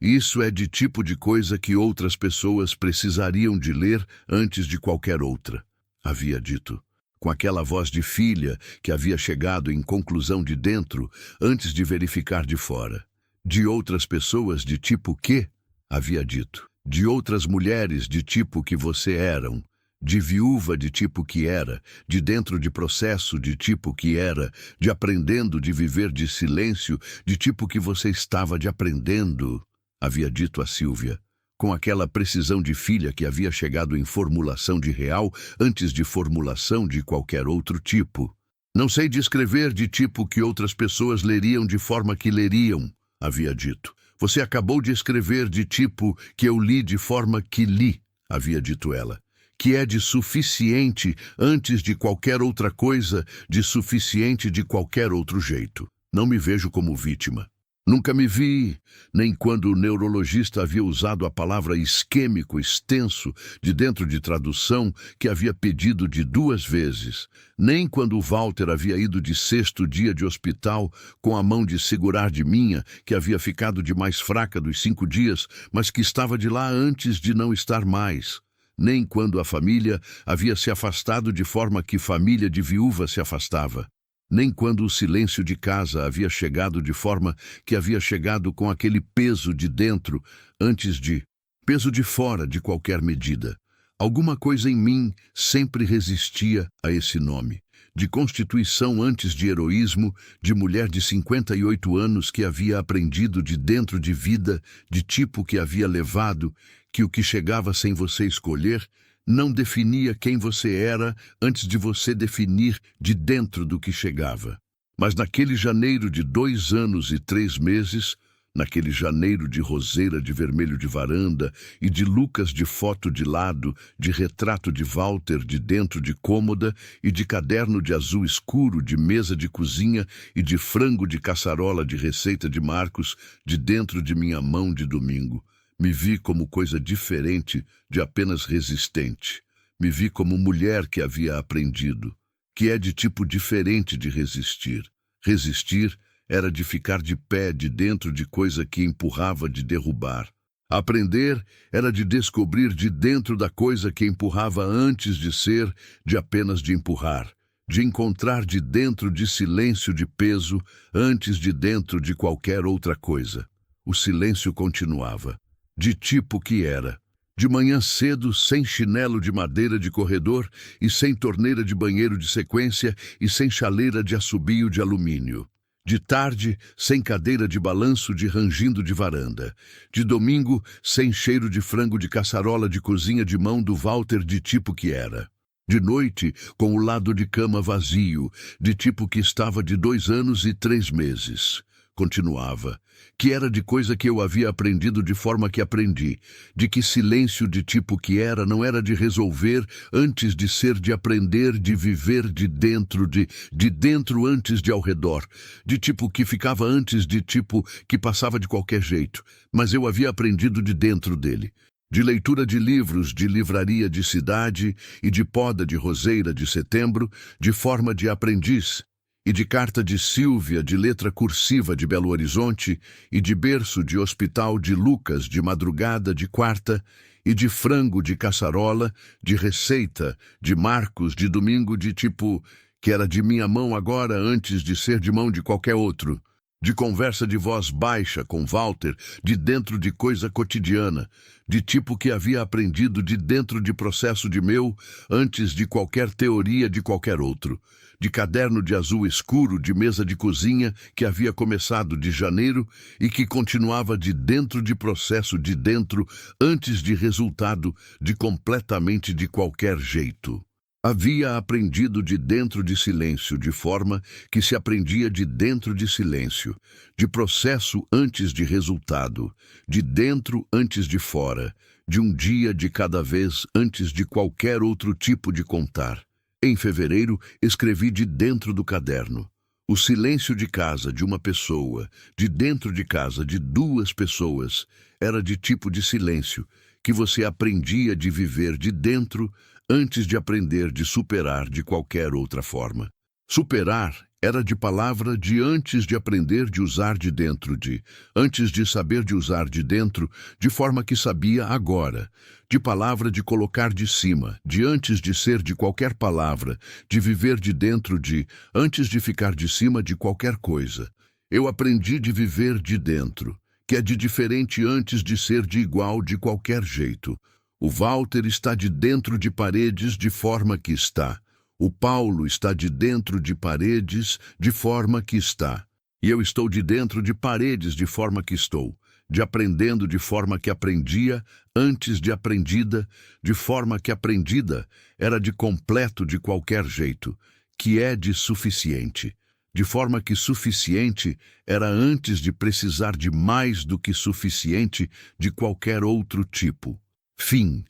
Isso é de tipo de coisa que outras pessoas precisariam de ler antes de qualquer outra, havia dito, com aquela voz de filha que havia chegado em conclusão de dentro antes de verificar de fora. De outras pessoas de tipo que, havia dito, de outras mulheres de tipo que você eram, de viúva de tipo que era, de dentro de processo de tipo que era, de aprendendo de viver de silêncio de tipo que você estava de aprendendo, havia dito a Sílvia, com aquela precisão de filha que havia chegado em formulação de real antes de formulação de qualquer outro tipo. Não sei descrever de tipo que outras pessoas leriam de forma que leriam, havia dito. Você acabou de escrever de tipo que eu li de forma que li, havia dito ela. Que é de suficiente antes de qualquer outra coisa, de suficiente de qualquer outro jeito. Não me vejo como vítima. Nunca me vi, nem quando o neurologista havia usado a palavra isquêmico extenso de dentro de tradução que havia pedido de 2 vezes, nem quando o Walter havia ido de 6º dia de hospital com a mão de segurar de minha, que havia ficado de mais fraca dos 5 dias, mas que estava de lá antes de não estar mais, nem quando a família havia se afastado de forma que família de viúva se afastava. Nem quando o silêncio de casa havia chegado de forma que havia chegado com aquele peso de dentro antes de peso de fora de qualquer medida. Alguma coisa em mim sempre resistia a esse nome. De constituição antes de heroísmo, de mulher de 58 anos que havia aprendido de dentro de vida, de tipo que havia levado, que o que chegava sem você escolher, não definia quem você era antes de você definir de dentro do que chegava. Mas naquele janeiro de 2 anos e 3 meses, naquele janeiro de roseira de vermelho de varanda e de Lucas de foto de lado, de retrato de Walter de dentro de cômoda e de caderno de azul escuro de mesa de cozinha e de frango de caçarola de receita de Marcos de dentro de minha mão de domingo. Me vi como coisa diferente de apenas resistente. Me vi como mulher que havia aprendido, que é de tipo diferente de resistir. Resistir era de ficar de pé de dentro de coisa que empurrava de derrubar. Aprender era de descobrir de dentro da coisa que empurrava antes de ser, de apenas de empurrar. De encontrar de dentro de silêncio de peso antes de dentro de qualquer outra coisa. O silêncio continuava. De tipo que era. De manhã cedo, sem chinelo de madeira de corredor e sem torneira de banheiro de sequência e sem chaleira de assobio de alumínio. De tarde, sem cadeira de balanço de rangindo de varanda. De domingo, sem cheiro de frango de caçarola de cozinha de mão do Walter de tipo que era. De noite, com o lado de cama vazio, de tipo que estava de 2 anos e 3 meses. Continuava, que era de coisa que eu havia aprendido de forma que aprendi, de que silêncio de tipo que era não era de resolver antes de ser de aprender, de viver de dentro antes de ao redor, de tipo que ficava antes de tipo que passava de qualquer jeito, mas eu havia aprendido de dentro dele. De leitura de livros de livraria de cidade e de poda de roseira de setembro, de forma de aprendiz, e de carta de Sílvia de letra cursiva de Belo Horizonte, e de berço de hospital de Lucas de madrugada de quarta, e de frango de caçarola, de receita, de Marcos de domingo de tipo, que era de minha mão agora antes de ser de mão de qualquer outro. De conversa de voz baixa com Walter, de dentro de coisa cotidiana, de tipo que havia aprendido de dentro de processo de meu, antes de qualquer teoria de qualquer outro, de caderno de azul escuro de mesa de cozinha que havia começado de janeiro e que continuava de dentro de processo de dentro, antes de resultado de completamente de qualquer jeito. Havia aprendido de dentro de silêncio, de forma que se aprendia de dentro de silêncio, de processo antes de resultado, de dentro antes de fora, de um dia de cada vez antes de qualquer outro tipo de contar. Em fevereiro, escrevi de dentro do caderno. O silêncio de casa de uma pessoa, de dentro de casa de 2 pessoas, era de tipo de silêncio, que você aprendia de viver de dentro antes de aprender de superar de qualquer outra forma. Superar era de palavra de antes de aprender de usar de dentro de, antes de saber de usar de dentro, de forma que sabia agora, de palavra de colocar de cima, de antes de ser de qualquer palavra, de viver de dentro de, antes de ficar de cima de qualquer coisa. Eu aprendi de viver de dentro, que é de diferente antes de ser de igual de qualquer jeito. O Walter está de dentro de paredes de forma que está. O Paulo está de dentro de paredes de forma que está. E eu estou de dentro de paredes de forma que estou. De aprendendo de forma que aprendia, antes de aprendida, de forma que aprendida era de completo de qualquer jeito, que é de suficiente. De forma que suficiente era antes de precisar de mais do que suficiente de qualquer outro tipo. Fim.